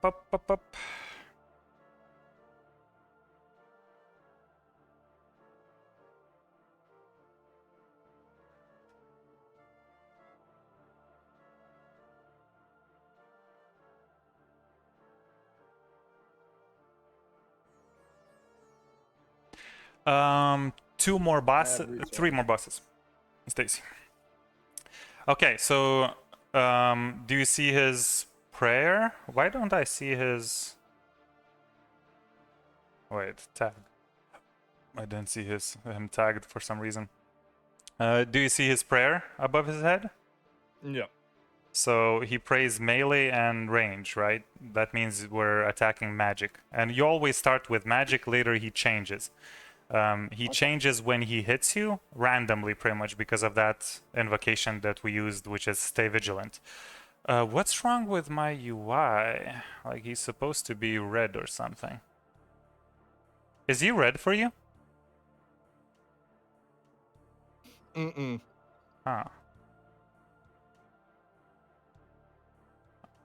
Up. Two more bosses, three more bosses. Stacy. Okay, so do you see his prayer? Why don't I see his? Wait, tag. I didn't see him tagged for some reason. Do you see his prayer above his head? Yeah. So he prays melee and range, right? That means we're attacking magic. And you always start with magic, later he changes. He changes when he hits you, randomly pretty much, because of that invocation that we used, which is stay vigilant. What's wrong with my UI? Like, he's supposed to be red or something. Is he red for you? Mm-mm. Huh.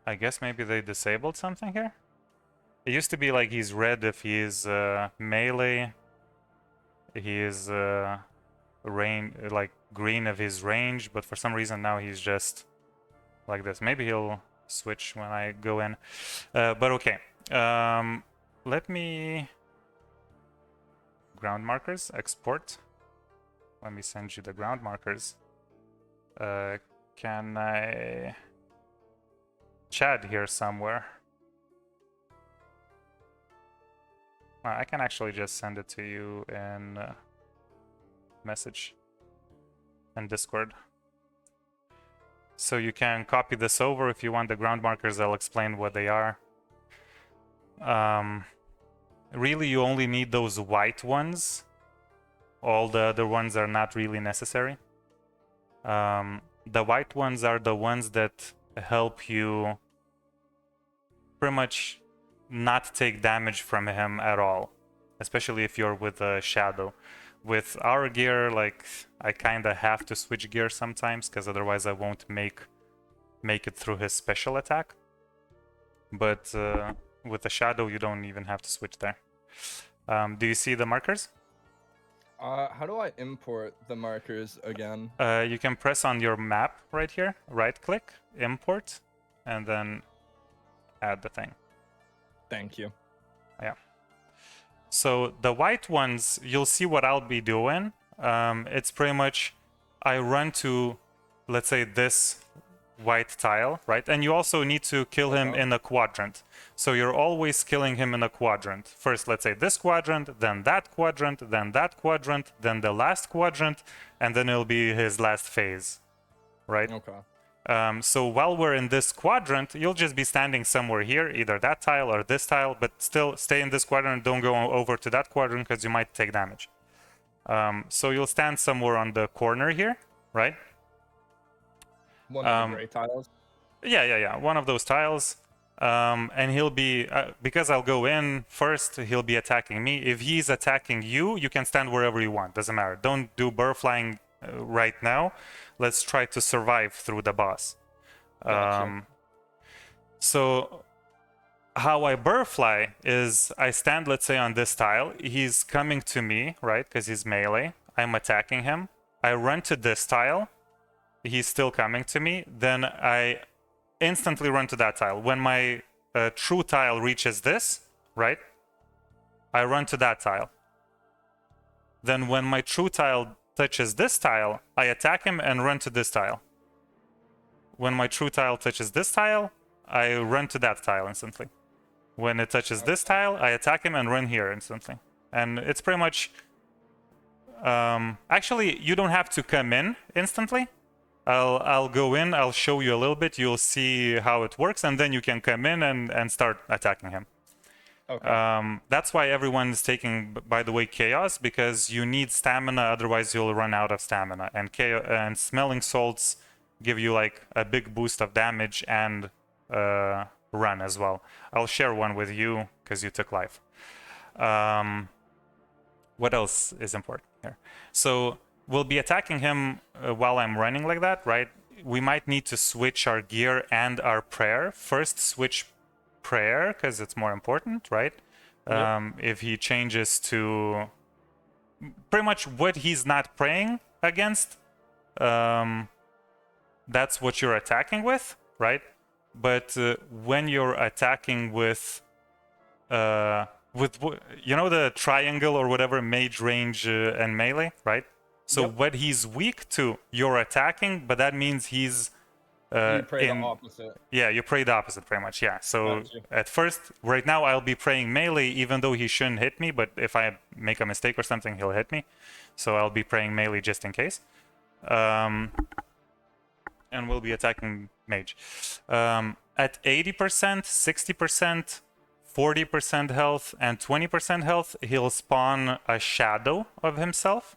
I guess maybe they disabled something here? It used to be like he's red if he's melee. He is like green if he's range, but for some reason now he's just like this. Maybe he'll switch when I go in. But okay. Let me ground markers, export. Let me send you the ground markers. Can I chat here somewhere? I can actually just send it to you in message and Discord. So you can copy this over if you want the ground markers. I'll explain what they are. Really, you only need those white ones. All the other ones are not really necessary. The white ones are the ones that help you pretty much not take damage from him at all, especially if you're with a shadow. With our gear, like, I kinda have to switch gear sometimes, because otherwise I won't make it through his special attack. But with the shadow, you don't even have to switch there. Do you see the markers? How do I import the markers again? You can press on your map right here, right click, import, and then add the thing. Thank you. Yeah. So the white ones, you'll see what I'll be doing. It's pretty much, I run to, let's say, this white tile, right? And you also need to kill him in a quadrant. So you're always killing him in a quadrant. First, let's say this quadrant, then that quadrant, then that quadrant, then the last quadrant, and then it'll be his last phase, right? Okay. So while we're in this quadrant, you'll just be standing somewhere here, either that tile or this tile, but still stay in this quadrant. Don't go over to that quadrant because you might take damage. So you'll stand somewhere on the corner here, right? One of the gray tiles? Yeah. One of those tiles. And he'll be, because I'll go in first, he'll be attacking me. If he's attacking you, you can stand wherever you want. Doesn't matter. Don't do burr flying right now. Let's try to survive through the boss. Gotcha. So how I burfly is I stand, let's say, on this tile. He's coming to me, right? Because he's melee. I'm attacking him. I run to this tile. He's still coming to me. Then I instantly run to that tile. When my true tile reaches this, right? I run to that tile. Then when my true tile touches this tile, I attack him and run to this tile. When my true tile touches this tile, I run to that tile instantly. When it touches this tile, I attack him and run here instantly. And it's pretty much... actually, you don't have to come in instantly. I'll go in, I'll show you a little bit, you'll see how it works, and then you can come in and start attacking him. Okay. That's why everyone's taking, by the way, chaos, because you need stamina, otherwise you'll run out of stamina. And smelling salts give you like a big boost of damage and run as well. I'll share one with you because you took life. What else is important here? So we'll be attacking him while I'm running like that, right? We might need to switch our gear and our prayer. First switch prayer because it's more important, right? Yep. If he changes to pretty much what he's not praying against, that's what you're attacking with, right? But when you're attacking with you know, the triangle or whatever, mage, range, and melee, right? So Yep. what he's weak to, you're attacking, but that means he's You pray the opposite. yeah, you pray the opposite pretty much, yeah. So Gotcha. at first, right now, I'll be praying melee, even though he shouldn't hit me, but if I make a mistake or something, he'll hit me. So I'll be praying melee just in case. And we'll be attacking mage. At 80%, 60%, 40% health, and 20% health, he'll spawn a shadow of himself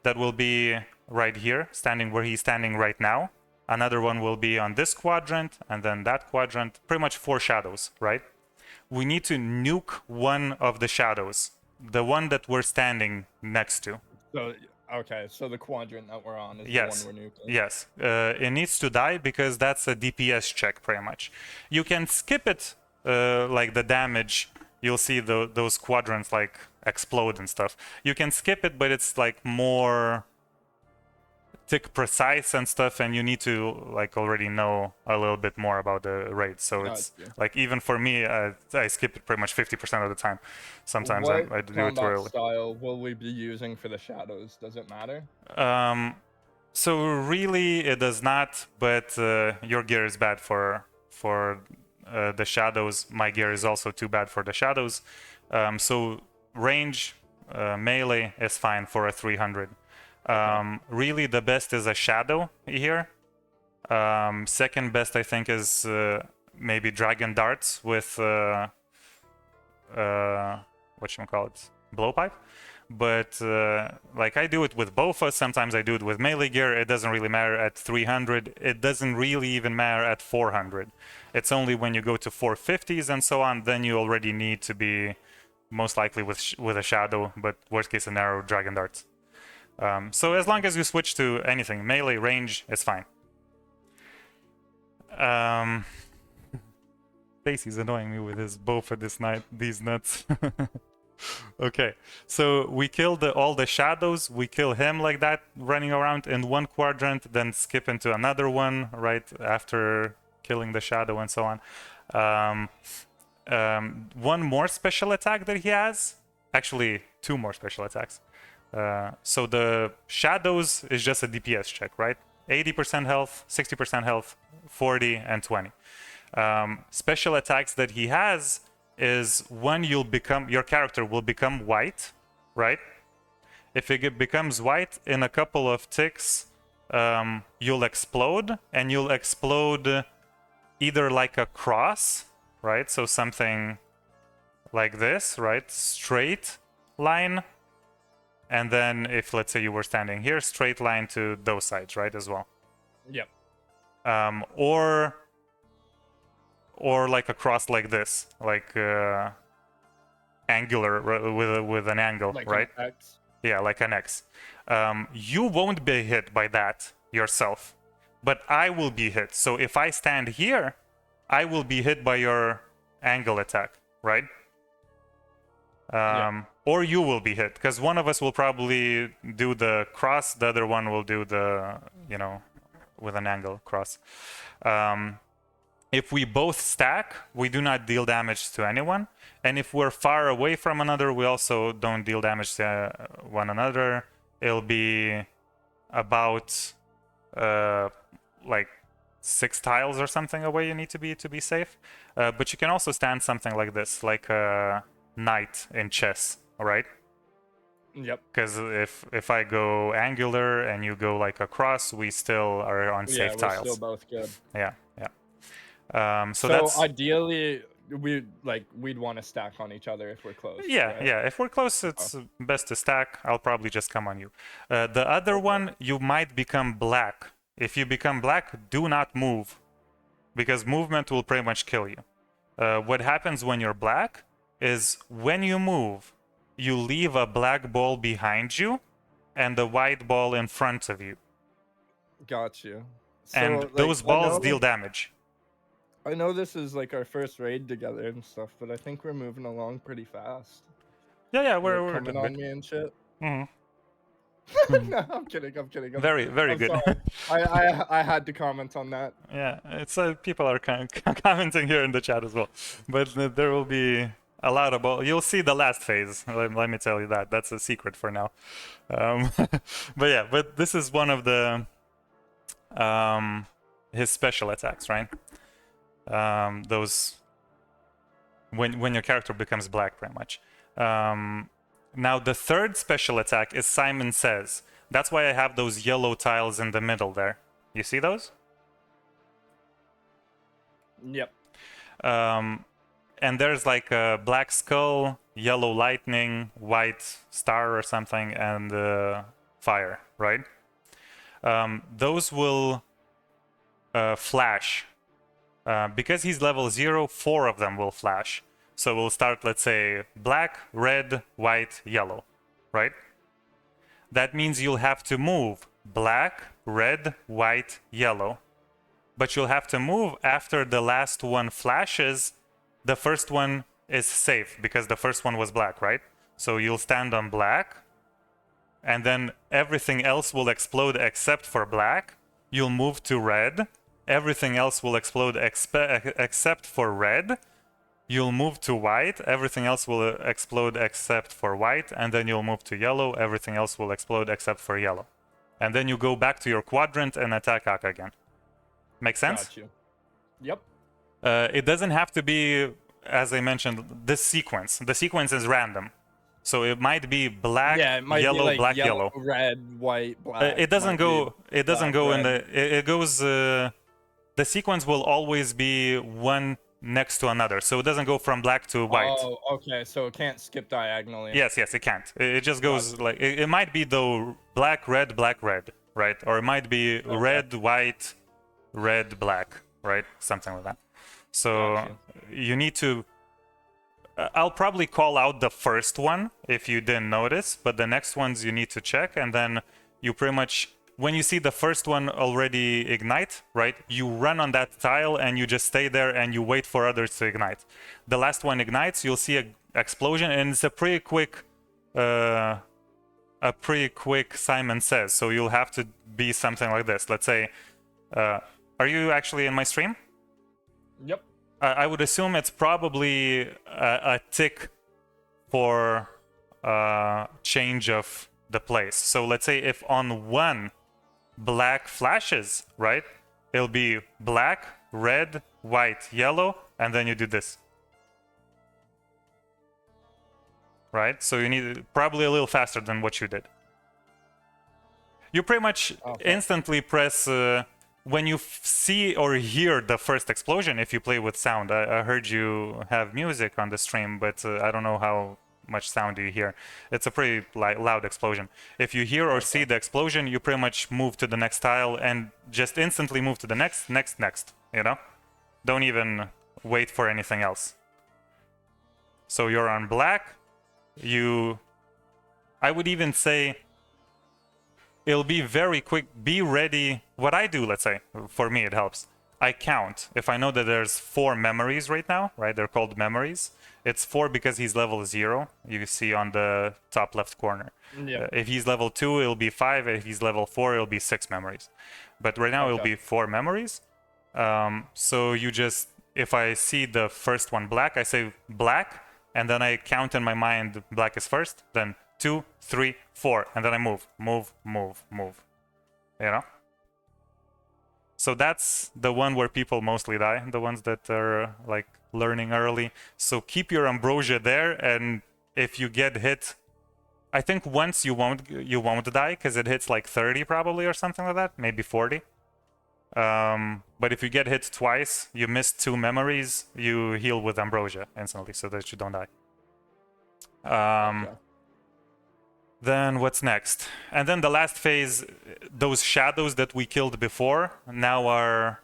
that will be right here, standing where he's standing right now. Another one will be on this quadrant, and then that quadrant. Pretty much 4 shadows, right? We need to nuke one of the shadows, the one that we're standing next to. So, okay, so the quadrant that we're on is Yes. the one we're nuking. Yes. It needs to die because that's a DPS check, pretty much. You can skip it, like the damage. You'll see those quadrants like explode and stuff. You can skip it, but it's like more tick precise and stuff, and you need to like already know a little bit more about the raid. So it's Gotcha. like, even for me, I skip it pretty much 50% of the time. Sometimes What I do it too combat early. style will we be using for the shadows? Does it matter? So really it does not, but your gear is bad for the shadows. My gear is also too bad for the shadows. So range, melee is fine for a 300. Really the best is a shadow here. Second best I think is maybe dragon darts with whatchamacallit, blowpipe. But like I do it with Bofa, sometimes I do it with melee gear. It doesn't really matter at 300. It doesn't really even matter at 400. It's only when you go to 450s and so on, then you already need to be most likely with a shadow, but worst case scenario, dragon darts. So as long as you switch to anything, melee, range, it's fine. Stacy's annoying me with his Bofa these nuts. Okay, so we killed all the shadows. We kill him like that, running around in one quadrant, then skip into another one right after killing the shadow and so on. One more special attack that he has, actually 2 more special attacks. So the shadows is just a DPS check, right? 80% health, 60% health, 40 and 20. Special attacks that he has is when your character will become white, right? If it becomes white in a couple of ticks, you'll explode, and you'll explode either like a cross, right? So something like this, right? Straight line. And then if, let's say, you were standing here, straight line to those sides, right, as well. Yep. Or like a cross like this, like angular with an angle, Like right? an X. Yeah, like an X. You won't be hit by that yourself, but I will be hit. So if I stand here, I will be hit by your angle attack, right? Yeah. Or you will be hit, because one of us will probably do the cross, the other one will do the, you know, with an angle cross. If we both stack, we do not deal damage to anyone. And if we're far away from another, we also don't deal damage to one another. It'll be about like 6 tiles or something away you need to be safe. But you can also stand something like this, like a knight in chess, all right? Yep. Because if I go angular and you go like across, we still are on safe We're tiles. still both good. Yeah. So So that's ideally, we'd want to stack on each other if we're close. yeah, right? yeah. If we're close, it's best to stack. I'll probably just come on you. The other one, you might become black. If you become black, do not move, because movement will pretty much kill you. What happens when you're black is when you move, you leave a black ball behind you and a white ball in front of you. Got you. So, And like, those balls deal damage. I know this is like our first raid together and stuff, but I think we're moving along pretty fast. Yeah, You're we're coming doing on good. me and shit. Mhm. No, I'm kidding. Very I'm good. sorry. I had to comment on that. Yeah, it's people are commenting here in the chat as well, but there will be a lot of you'll see the last phase. Let me tell you that. That's a secret for now. But this is one of the his special attacks, right? Those when your character becomes black, pretty much. Now the third special attack is Simon Says. That's why I have those yellow tiles in the middle there. You see those? Yep. And there's like a black skull, yellow lightning, white star or something, and fire, right? Those will flash. Because he's level 0, 4 of them will flash. So we'll start, let's say, black, red, white, yellow, right? That means you'll have to move black, red, white, yellow. But you'll have to move after the last one flashes. The first one is safe because the first one was black, right? So you'll stand on black, and then everything else will explode except for black. You'll move to red. Everything else will explode except for red. You'll move to white. Everything else will explode except for white. And then you'll move to yellow. Everything else will explode except for yellow. And then you go back to your quadrant and attack Akka again. Make sense? Got you. Yep. It doesn't have to be, as I mentioned, this sequence. The sequence is random. So it might be black, Yeah, it might yellow, be like black, yellow. red, white, black. It doesn't might go. be It doesn't black, go in red. the. It goes. The sequence will always be one next to another, so it doesn't go from black to white. Oh, okay. So it can't skip diagonally. Yes, it can't. It just goes like it might be though black, red, right? Or it might be red, white, red, black, right? Something like that. So you need to. I'll probably call out the first one if you didn't notice, but the next ones you need to check, and then you pretty much. When you see the first one already ignite, right, you run on that tile and you just stay there and you wait for others to ignite. The last one ignites, you'll see an explosion, and it's a pretty quick Simon Says. So you'll have to be something like this. Let's say, are you actually in my stream? Yep. I would assume it's probably a tick for change of the place. So let's say if on one black flashes, right? It'll be black, red, white, yellow, and then you do this. Right? So you need probably a little faster than what you did. You pretty much instantly press when you see or hear the first explosion. If you play with sound, I heard you have music on the stream, but I don't know how much sound do you hear. It's a pretty loud explosion. If you hear or see the explosion, you pretty much move to the next tile and just instantly move to the next, you know? Don't even wait for anything else. So you're on black, I would even say it'll be very quick. Be ready. What I do, let's say, for me it helps. I count. If I know that there's 4 memories right now, right? They're called memories. It's 4 because he's level 0. You see on the top left corner. Yeah. If he's level 2, it'll be 5. If he's level 4, it'll be 6 memories. But right now it'll Okay. be 4 memories. So you just, if I see the first one black, I say black, and then I count in my mind black is first, then 2, 3, 4, and then I move. You know? So that's the one where people mostly die, the ones that are like learning early. So keep your ambrosia there, and if you get hit, I think once you won't die because it hits like 30 probably or something like that, maybe 40. But if you get hit twice, you miss 2 memories, you heal with ambrosia instantly so that you don't die. Okay. Then what's next? And then the last phase, those shadows that we killed before now are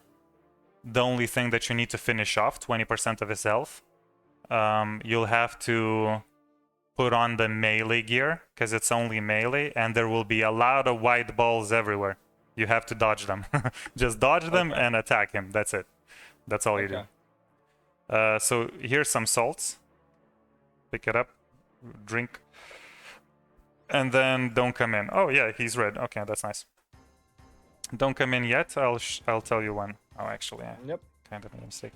the only thing that you need to finish off, 20% of his health. You'll have to put on the melee gear because it's only melee, and there will be a lot of white balls everywhere. You have to dodge them. Just dodge them and attack him. That's it. That's all you do. So here's some salts. Pick it up, drink. And then don't come in. Oh yeah, he's red. Okay, that's nice. Don't come in yet. I'll tell you when. Oh, actually, I kind of made a mistake.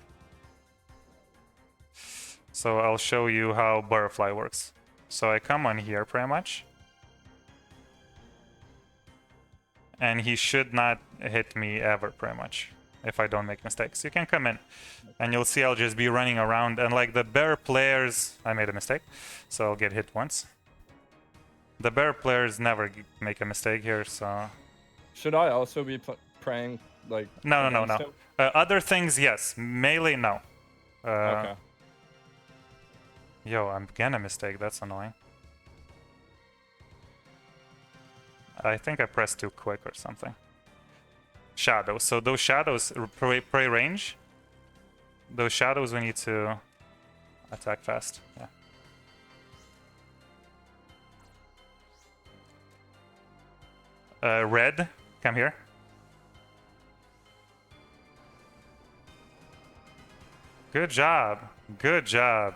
So I'll show you how butterfly works. So I come on here pretty much, and he should not hit me ever pretty much if I don't make mistakes. You can come in, and you'll see I'll just be running around, and like the bear players, I made a mistake, so I'll get hit once. The bear players never make a mistake here, so... Should I also be praying, like... No. Other things, yes. Melee, no. Okay. Yo, I'm gonna mistake. That's annoying. I think I pressed too quick or something. Shadows. So those shadows, prey range. Those shadows we need to attack fast. Yeah. Red, come here. Good job. Good job.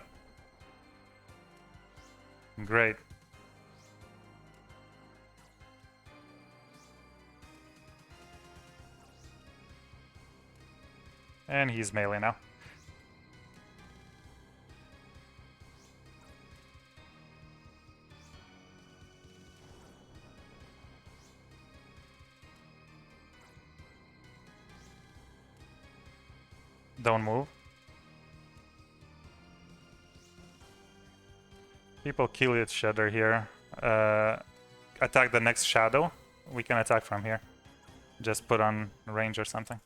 Great. And he's melee now. Don't move. People kill each other here. Attack the next shadow. We can attack from here. Just put on range or something.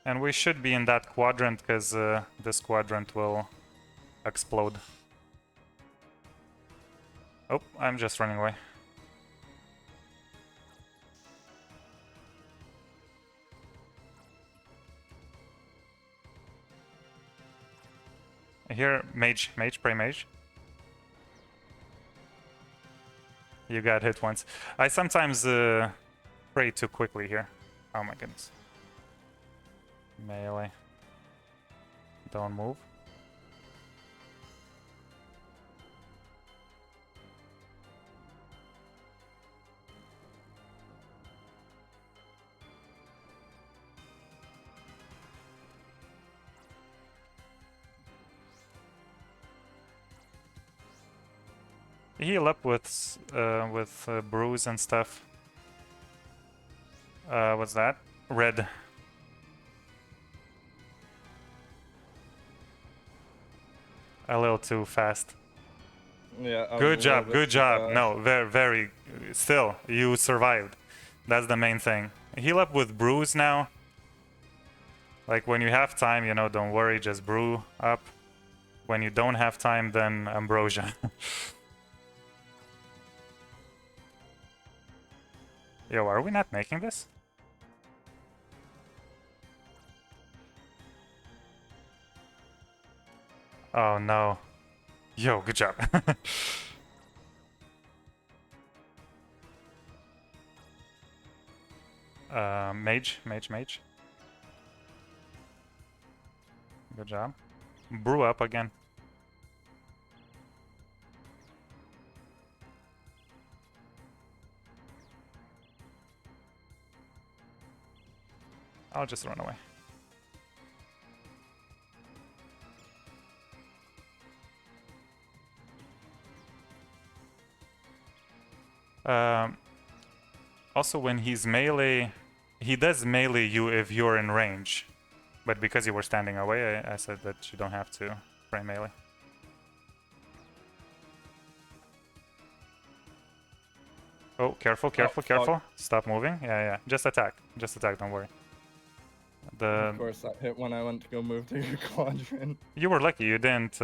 And we should be in that quadrant because this quadrant will explode. Oh, I'm just running away. Here, mage, pray mage. You got hit once. I sometimes pray too quickly here. Oh my goodness. Melee. Don't move. Heal up with brews and stuff. What's that? Red. A little too fast. Yeah. Good job. Good job. No, very. Still, you survived. That's the main thing. Heal up with brews now. Like when you have time, you know, don't worry, just brew up. When you don't have time, then ambrosia. Yo, are we not making this? Oh no. Yo, good job. Mage. Good job. Brew up again. I'll just run away. Also, when he's melee, he does melee you if you're in range. But because you were standing away, I said that you don't have to spray melee. Oh, careful, careful, careful. Stop moving. Yeah. Just attack. Just attack, don't worry. Of course, that hit when I went to go move to your quadrant. You were lucky, you didn't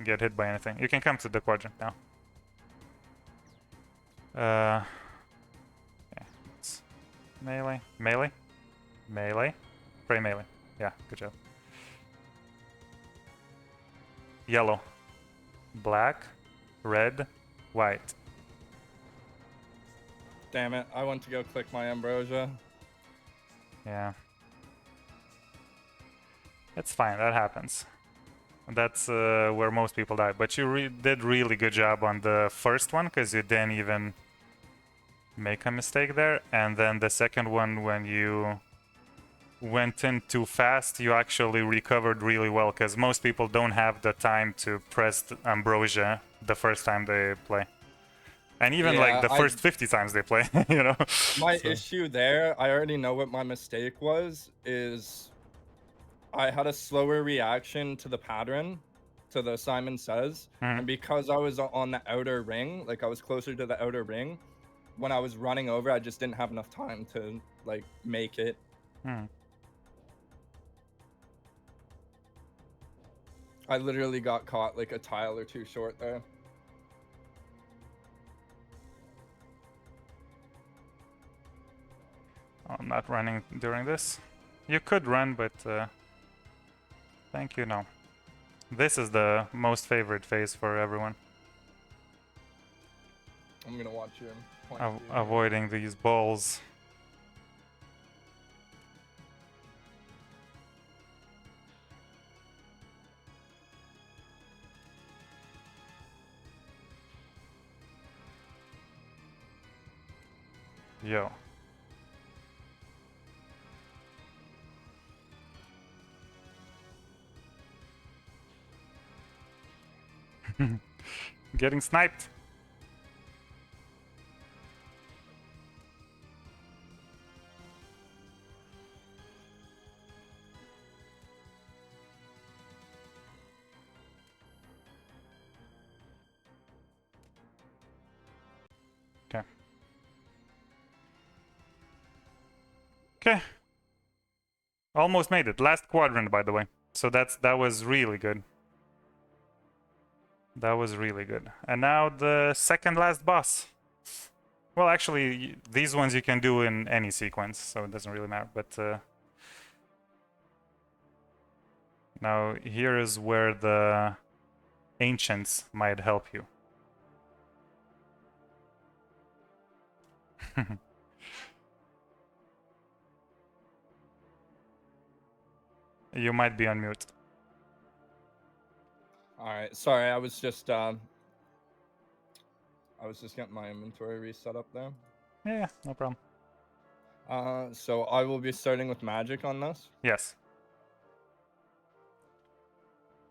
get hit by anything. You can come to the quadrant now. Yeah, it's melee. Spray melee. Yeah, good job. Yellow. Black. Red. White. Damn it, I went to go click my ambrosia. Yeah. It's fine, that happens. That's where most people die. But you did really good job on the first one, because you didn't even make a mistake there. And then the second one, when you went in too fast, you actually recovered really well, because most people don't have the time to press the ambrosia the first time they play. And even like the first 50 times they play, you know? My issue there, I already know what my mistake was, is I had a slower reaction to the pattern, to the Simon Says, and because I was on the outer ring, like I was closer to the outer ring, when I was running over, I just didn't have enough time to like make it. I literally got caught like a tile or two short there. I'm not running during this. You could run, but thank you, no. This is the most favorite phase for everyone. I'm gonna watch you. Avoiding these balls. Yo. Getting sniped. Okay. Almost made it. Last quadrant, by the way. So that was really good. That was really good. And now the second last boss. Well, actually, these ones you can do in any sequence, so it doesn't really matter. But now here is where the ancients might help you. You might be on mute. All right, sorry, I was just getting my inventory reset up there. Yeah, no problem. So I will be starting with magic on this. Yes.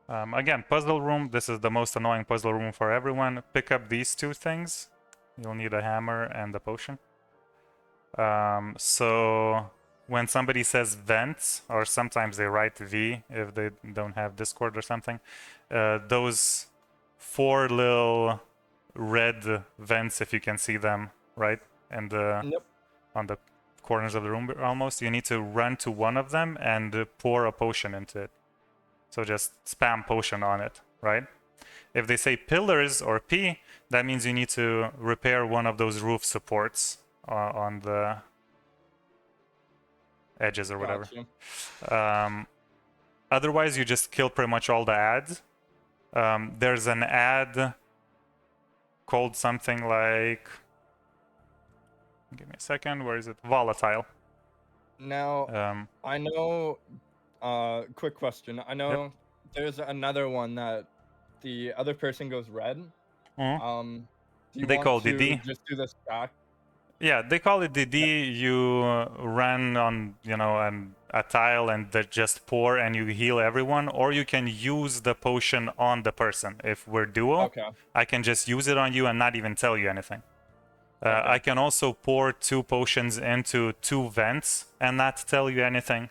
Again, puzzle room. This is the most annoying puzzle room for everyone. Pick up these two things. You'll need a hammer and a potion. So when somebody says vents, or sometimes they write V if they don't have Discord or something, those 4 little red vents, if you can see them, right? And on the corners of the room almost, you need to run to one of them and pour a potion into it. So just spam potion on it, right? If they say pillars or P, that means you need to repair one of those roof supports on the edges or whatever. Otherwise, you just kill pretty much all the ads. There's an ad called something like Give me a second. Where is it? Volatile. Now, I know. Quick question. I know there's another one that the other person goes red. Mhm. Do you They want call to DD. just do the stack? Yeah, they call it DD. You run on, a tile and they just pour and you heal everyone, or you can use the potion on the person. If we're duo, Okay. I can just use it on you and not even tell you anything. Okay. I can also pour 2 potions into 2 vents and not tell you anything.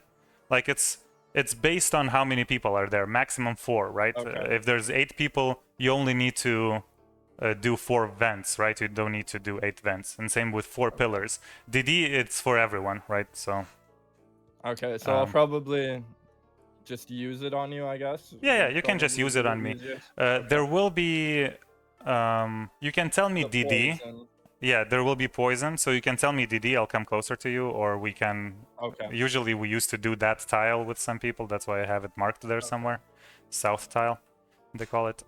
Like it's based on how many people are there. Maximum 4, right? Okay. If there's 8 people, you only need to do 4 vents, right? You don't need to do 8 vents. And same with 4 pillars. DD, it's for everyone, right? So Okay, so I'll probably just use it on you, I guess. yeah, Would you can just probably use be it the on me. easiest. There will be you can tell me The DD. poison. Yeah, there will be poison, so you can tell me DD, I'll come closer to you, or we can... Okay. Usually we used to do that tile with some people, that's why I have it marked there somewhere. South tile, they call it.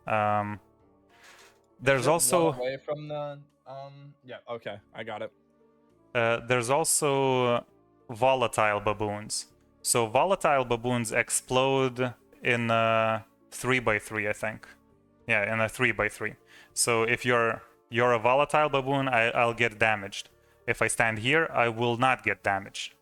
There's Is it also... one away from the, yeah, okay, I got it. There's also volatile baboons. So volatile baboons explode in a 3x3, I think. Yeah, in a 3x3. So if you're a volatile baboon, I'll get damaged. If I stand here, I will not get damaged.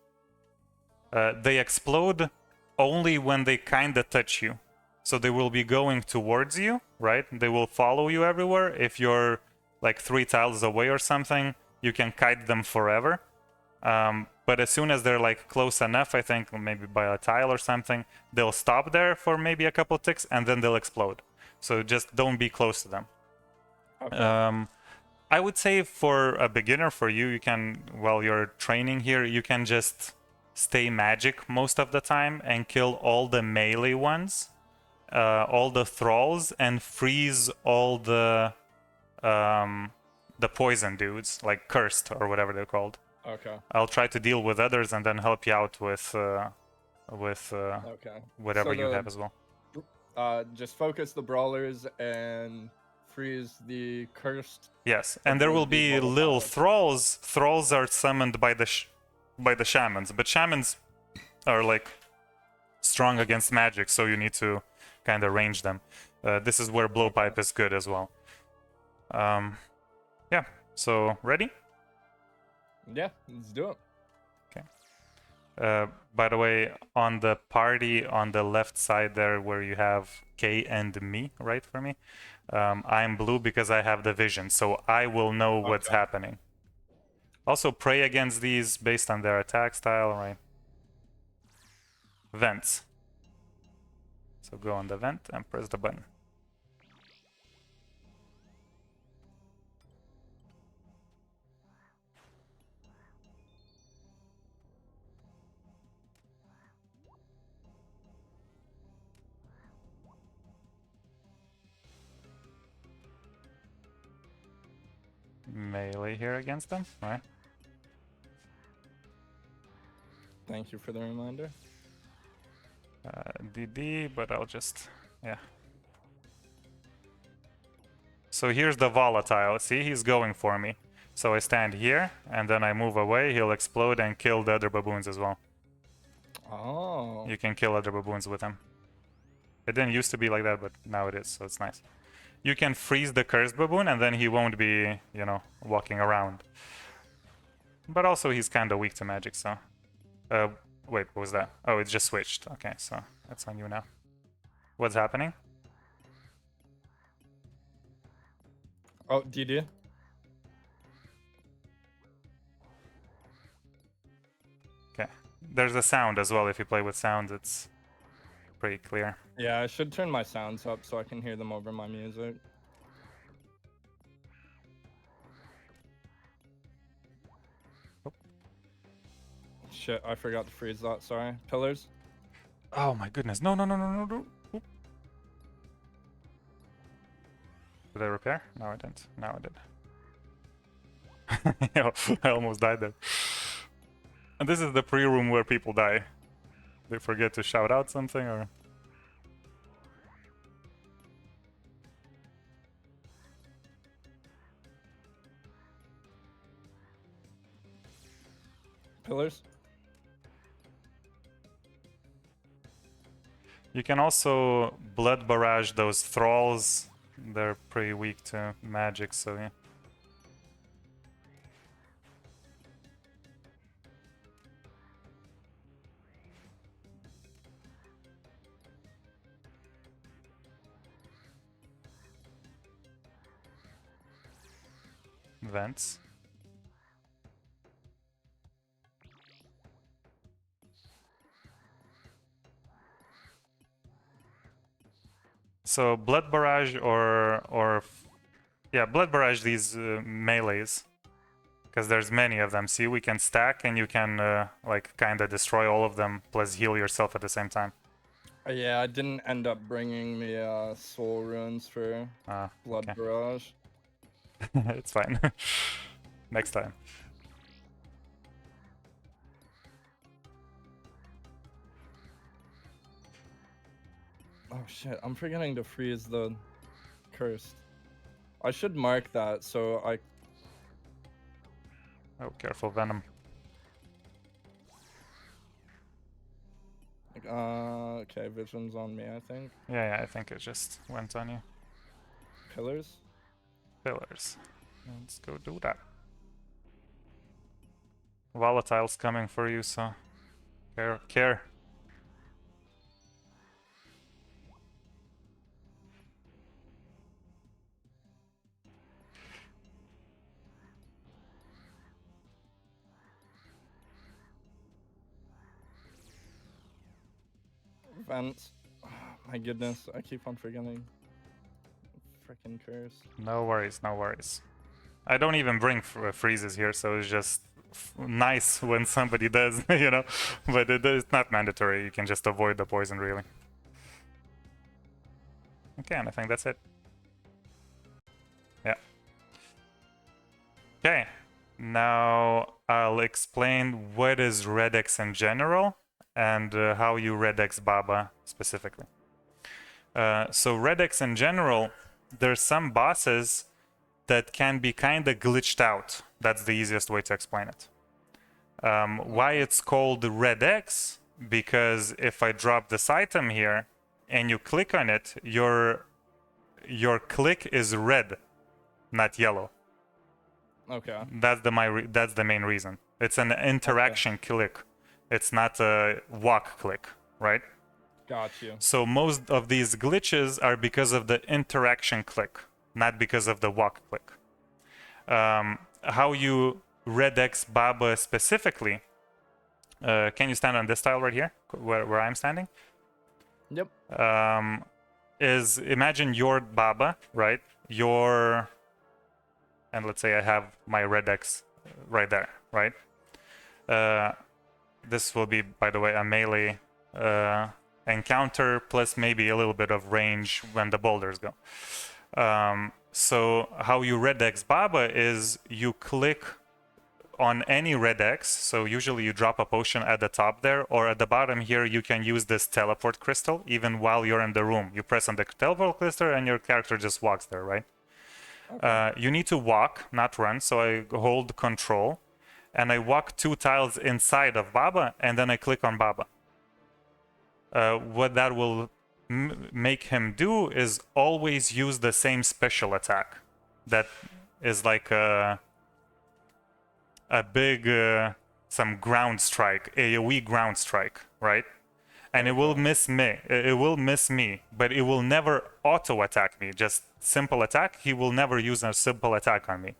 They explode only when they kinda touch you. So they will be going towards you, right? They will follow you everywhere. If you're like 3 tiles away or something, you can kite them forever. But as soon as they're like close enough, I think maybe by a tile or something, they'll stop there for maybe a couple ticks and then they'll explode. So just don't be close to them. Okay. I would say for a beginner, for you, you can, while you're training here, you can just stay magic most of the time and kill all the melee ones, all the thralls, and freeze all the poison dudes, like cursed or whatever they're called. Okay. I'll try to deal with others and then help you out with Okay. whatever So you have as well. Just focus the brawlers and freeze the cursed. Yes, and there will be little thralls. Thralls are summoned by the shamans, but shamans are like strong against magic, so you need to kind of range them. This is where blowpipe is good as well. Yeah. So ready? Yeah, let's do it. Okay. By the way, on the party on the left side there, where you have K and me, right for me, I'm blue because I have the vision, so I will know what's happening. Also, pray against these based on their attack style, right? Vents. So go on the vent and press the button. Melee here against them, right? Thank you for the reminder. DD, but I'll just, yeah. So here's the volatile. See, he's going for me. So I stand here, and then I move away. He'll explode and kill the other baboons as well. Oh. You can kill other baboons with him. It didn't used to be like that, but now it is, so it's nice. You can freeze the cursed baboon, and then he won't be, walking around. But also, he's kind of weak to magic, so... wait, what was that? Oh, it just switched. Okay, so that's on you now. What's happening? Oh, DD? Okay. There's a sound as well. If you play with sounds, it's pretty clear. Yeah, I should turn my sounds up so I can hear them over my music. Oh. Shit, I forgot to freeze that, sorry. Pillars? Oh my goodness. No, no, no, no, no, no. Oop. Did I repair? No, I didn't. Now I did. Yo, I almost died there. And this is the pre-room where people die. They forget to shout out something or... Pillars. You can also blood barrage those thralls. They're pretty weak to magic, so yeah. Vents. So blood barrage yeah, blood barrage these melees, because there's many of them. See, we can stack and you can like kind of destroy all of them plus heal yourself at the same time. Yeah, I didn't end up bringing the soul runes for blood okay. barrage. It's fine. Next time. Oh shit, I'm forgetting to freeze the cursed. I should mark that so I... Oh, careful, Venom. okay, vision's on me, I think. Yeah, I think it just went on you. Pillars? Pillars. Let's go do that. Volatile's coming for you, so care. Vents. Oh, my goodness, I keep on forgetting. Freaking curse. No worries, no worries. I don't even bring freezes here, so it's just nice when somebody does, you know. But it's not mandatory. You can just avoid the poison, really. Okay, and I think that's it. Yeah. Okay. Now I'll explain what is Red X in general and how you Red X Baba specifically. So Red X in general, there's some bosses that can be kind of glitched out. That's the easiest way to explain it. Why it's called Red X? Because if I drop this item here and you click on it, your click is red, not yellow. Okay. That's the main reason. It's an interaction click. It's not a walk click, right? Got you. So most of these glitches are because of the interaction click, not because of the walk click. How you Red X Baba specifically? Can you stand on this tile right here, where I'm standing? Yep. Is imagine your Baba, right? And let's say I have my Red X right there, right? This will be, by the way, a melee encounter plus maybe a little bit of range when the boulders go. So how you Red X Baba is you click on any Red X. So usually you drop a potion at the top there, or at the bottom here you can use this teleport crystal even while you're in the room. You press on the teleport crystal and your character just walks there, right? Okay. You need to walk, not run. So I hold control and I walk 2 tiles inside of Baba and then I click on Baba. What that will make him do is always use the same special attack. That is like a big some ground strike, AoE ground strike, right? And it will miss me. It will miss me, but it will never auto attack me. Just simple attack. He will never use a simple attack on me,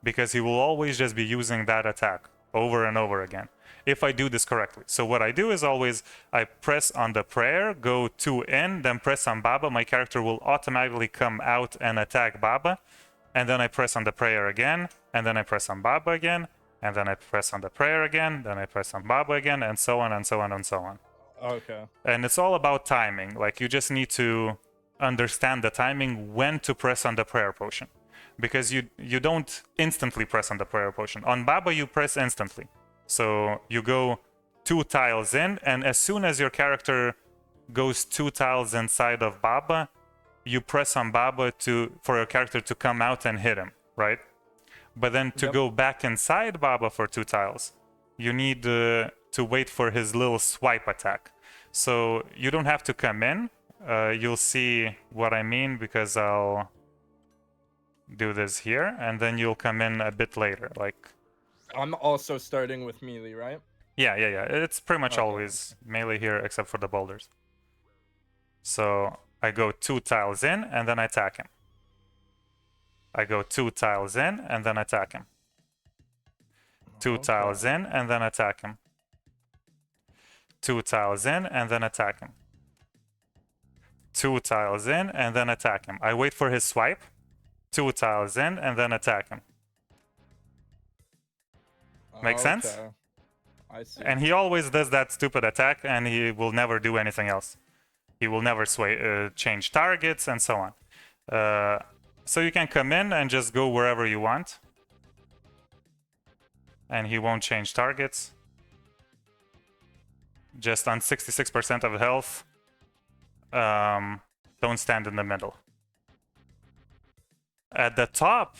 because he will always just be using that attack over and over again, if I do this correctly. So what I do is always I press on the prayer, go 2 in, then press on Baba. My character will automatically come out and attack Baba, and then I press on the prayer again, and then I press on Baba again, and then I press on the prayer again, then I press on Baba again, and so on and so on and so on. Okay. And it's all about timing. Like, you just need to understand the timing when to press on the prayer potion, because you don't instantly press on the prayer potion. On Baba you press instantly. So you go 2 tiles in, and as soon as your character goes 2 tiles inside of Baba, you press on Baba for your character to come out and hit him, right? But then to go back inside Baba for 2 tiles, you need to wait for his little swipe attack. So you don't have to come in. You'll see what I mean because I'll do this here, and then you'll come in a bit later. Like, I'm also starting with melee, right? yeah. It's pretty much Okay. always melee here, except for the boulders. So I go 2 tiles in, and then I attack him. I go 2 tiles in, and then attack him. 2 tiles in, and then attack him. 2 tiles in, and then attack him. 2 tiles in, and then attack him. I wait for his swipe. 2 tiles in, and then attack him. Make sense? I see. And he always does that stupid attack, and he will never do anything else. He will never change targets, and so on. So you can come in and just go wherever you want. And he won't change targets. Just on 66% of health. Don't stand in the middle. At the top,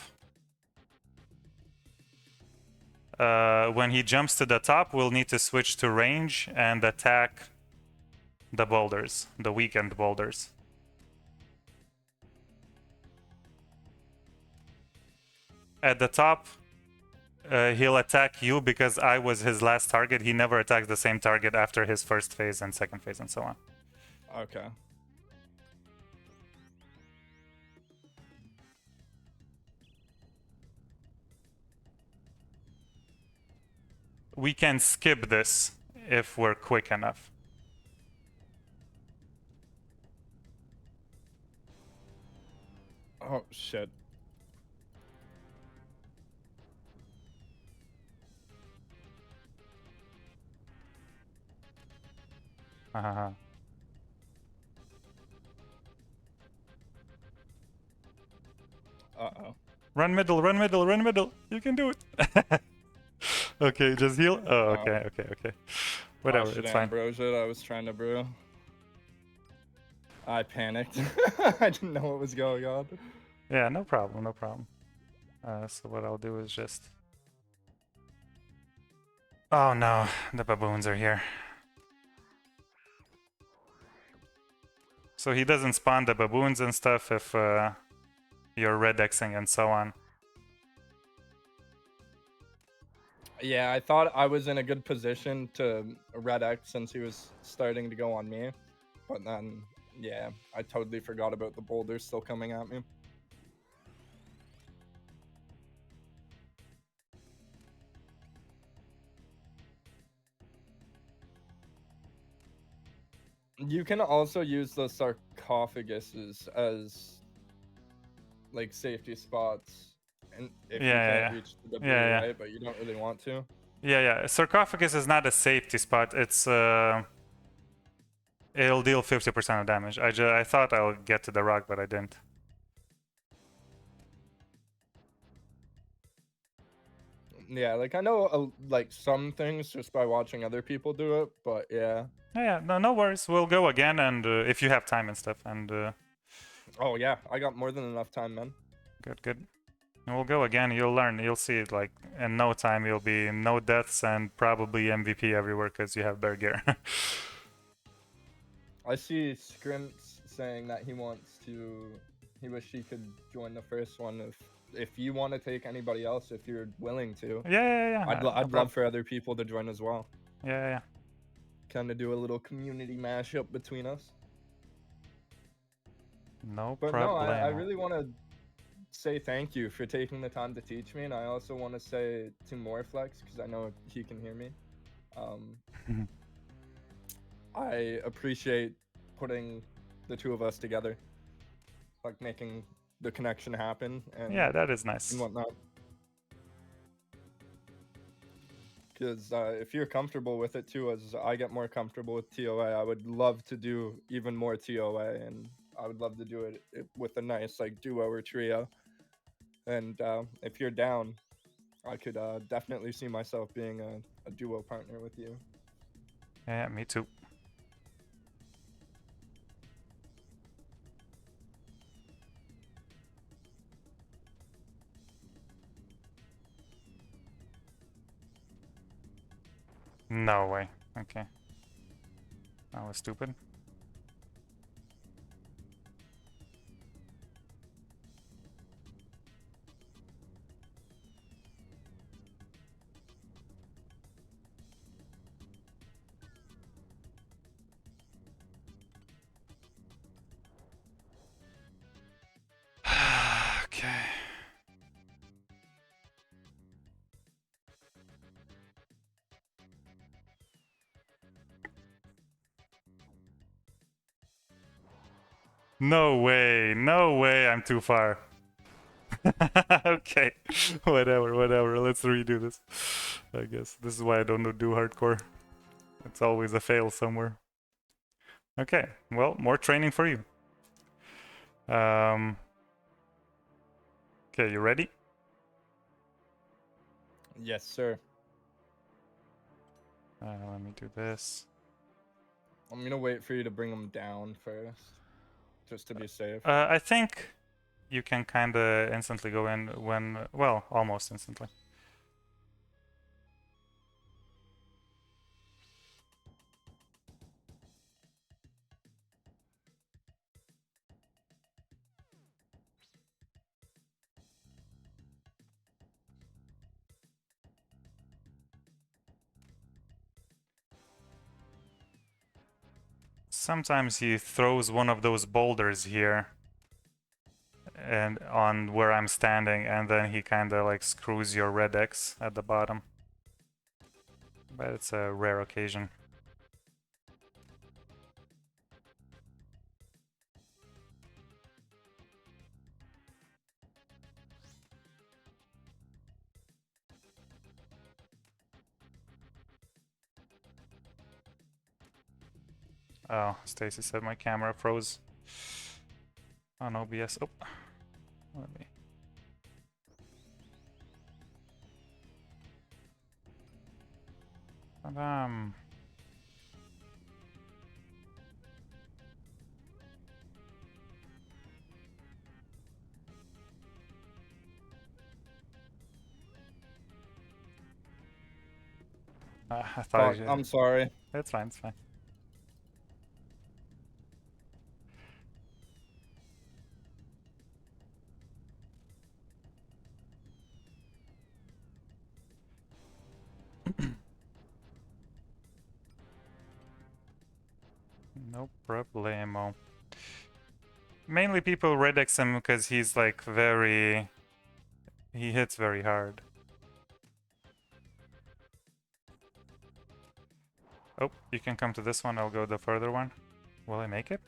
when he jumps to the top, we'll need to switch to range and attack the boulders, the weakened boulders. At the top, he'll attack you because I was his last target. He never attacks the same target after his first phase and second phase and so on. Okay. We can skip this if we're quick enough. Oh, shit. Uh-huh. Uh-oh. Run middle, run middle, run middle. You can do it. Okay, just heal. Oh, okay. Whatever, it's fine. Ambrosia, I was trying to brew. I panicked. I didn't know what was going on. Yeah, no problem, no problem. So what I'll do is just... Oh no, the baboons are here. So he doesn't spawn the baboons and stuff if you're red Xing and so on. Yeah, I thought I was in a good position to red X since he was starting to go on me. But then, yeah, I totally forgot about the boulders still coming at me. You can also use the sarcophaguses as like safety spots, and if you can't reach the debris, right? But you don't really want to. Yeah. Sarcophagus is not a safety spot. It's it'll deal 50% of damage. I thought I'll get to the rock, but I didn't. Yeah, like I know like some things just by watching other people do it, but yeah. Yeah, no worries. We'll go again, and if you have time and stuff, and oh yeah, I got more than enough time, man. Good. And we'll go again. You'll learn. You'll see it. Like in no time, you'll be no deaths and probably MVP everywhere because you have bear gear. I see Scrimps saying that he wish he could join the first one if you want to take anybody else, if you're willing to. Yeah. I'd love for other people to join as well. Yeah. Kind of do a little community mashup between us. No but problem. No, I really want to say thank you for taking the time to teach me, and I also want to say to Moreflex, because I know he can hear me. I appreciate putting the two of us together, like making the connection happen. And yeah, that is nice. And whatnot. Because if you're comfortable with it too, as I get more comfortable with TOA, I would love to do even more TOA, and I would love to do it with a nice like duo or trio. And if you're down, I could definitely see myself being a duo partner with you. Yeah, me too. No way. Okay. That was stupid. Okay. No way. No way. I'm too far. Okay. Whatever. Let's redo this. I guess this is why I don't do hardcore. It's always a fail somewhere. Okay. Well, more training for you. Okay, you ready? Yes, sir. Let me do this. I'm gonna wait for you to bring them down first, just to be safe. I think you can kind of instantly go in when, well, almost instantly. Sometimes he throws one of those boulders here and on where I'm standing, and then he kind of like screws your red X at the bottom. But it's a rare occasion. Oh, Stacy said my camera froze on OBS. Oh, let me. Um. I thought Fuck, I'm sorry. it's fine. It's fine. No problemo. Mainly people red X him because he's like very. He hits very hard. Oh, you can come to this one. I'll go the further one. Will I make it?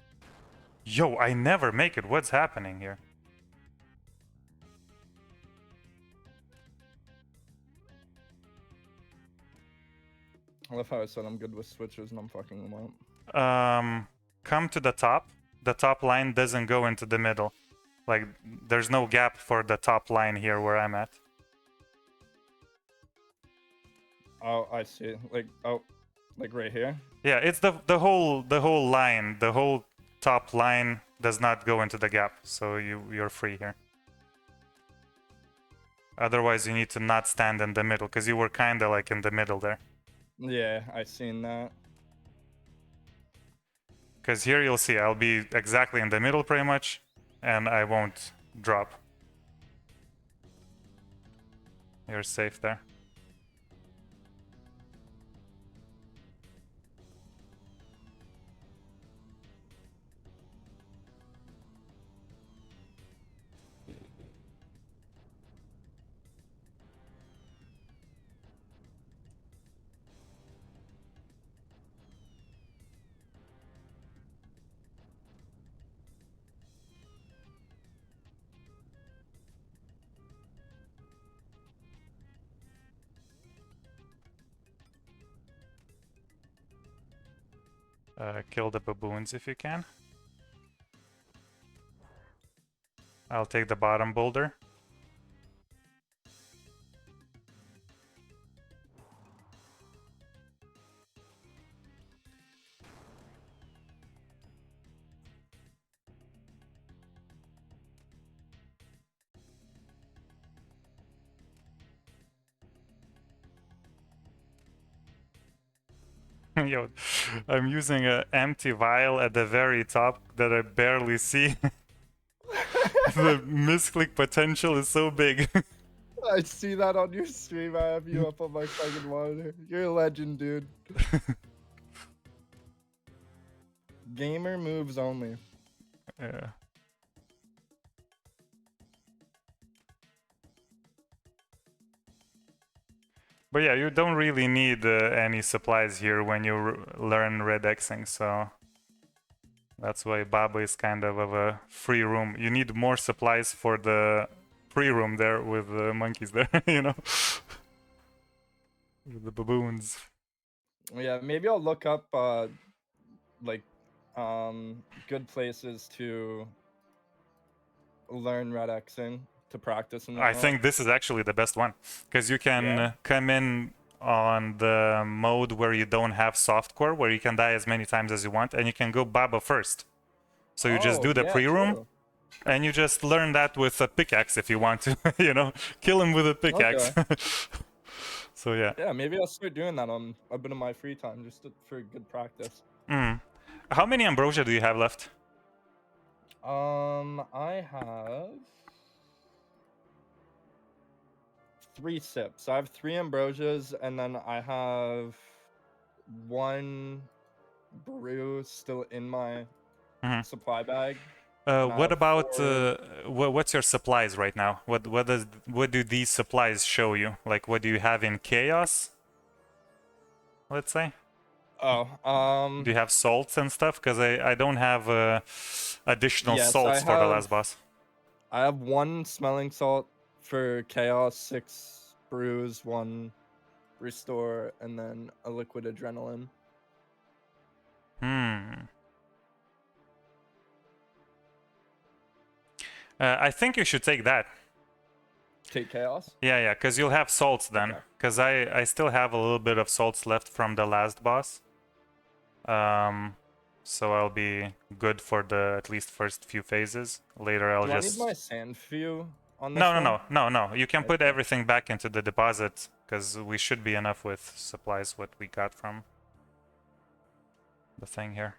Yo, I never make it. What's happening here? I love how I said I'm good with switches and I'm fucking them up. Come to the top. The top line doesn't go into the middle. Like, there's no gap for the top line here where I'm at. Oh, I see. Like, oh, like right here? Yeah, it's the whole line. The whole top line does not go into the gap, so you're free here. Otherwise, you need to not stand in the middle, because you were kind of like in the middle there. Yeah, I seen that. Because here you'll see I'll be exactly in the middle pretty much, and I won't drop. You're safe there. Kill the baboons if you can. I'll take the bottom boulder. Yo, I'm using an empty vial at the very top that I barely see. The misclick potential is so big. I see that on your stream. I have you up on my fucking monitor. You're a legend, dude. Gamer moves only. Yeah. But yeah, you don't really need any supplies here when you learn red Xing, so that's why Baba is kind of a free room. You need more supplies for the free room there with the monkeys there, you know, with the baboons. Yeah, maybe I'll look up like good places to learn red Xing to practice and I whatnot. think this is actually the best one because you can Yeah. come in on the mode where you don't have softcore, where you can die as many times as you want, and you can go Baba first. So you just Oh, do the yeah, pre-room, true. and you just learn that with a pickaxe if you want to, you know, kill him with a pickaxe. So yeah. Yeah, maybe I'll start doing that on a bit of my free time just for good practice. How many ambrosia do you have left? I have 3 sips. I have 3 ambrosias, and then I have 1 brew still in my supply bag. What about 4... what's your supplies right now? What do these supplies show you? Like, what do you have in chaos? Let's say. Oh, Do you have salts and stuff? Because I don't have additional yes, salts for the last boss. I have 1 smelling salt for chaos, 6 brews, 1 restore, and then a liquid adrenaline. I think you should take that. Take chaos? Yeah, because you'll have salts then. Okay. Because I still have a little bit of salts left from the last boss. So I'll be good for the at least first few phases. Later I'll Do just... I need my sand few on this No. You can put Okay. everything back into the deposit because we should be enough with supplies what we got from the thing here.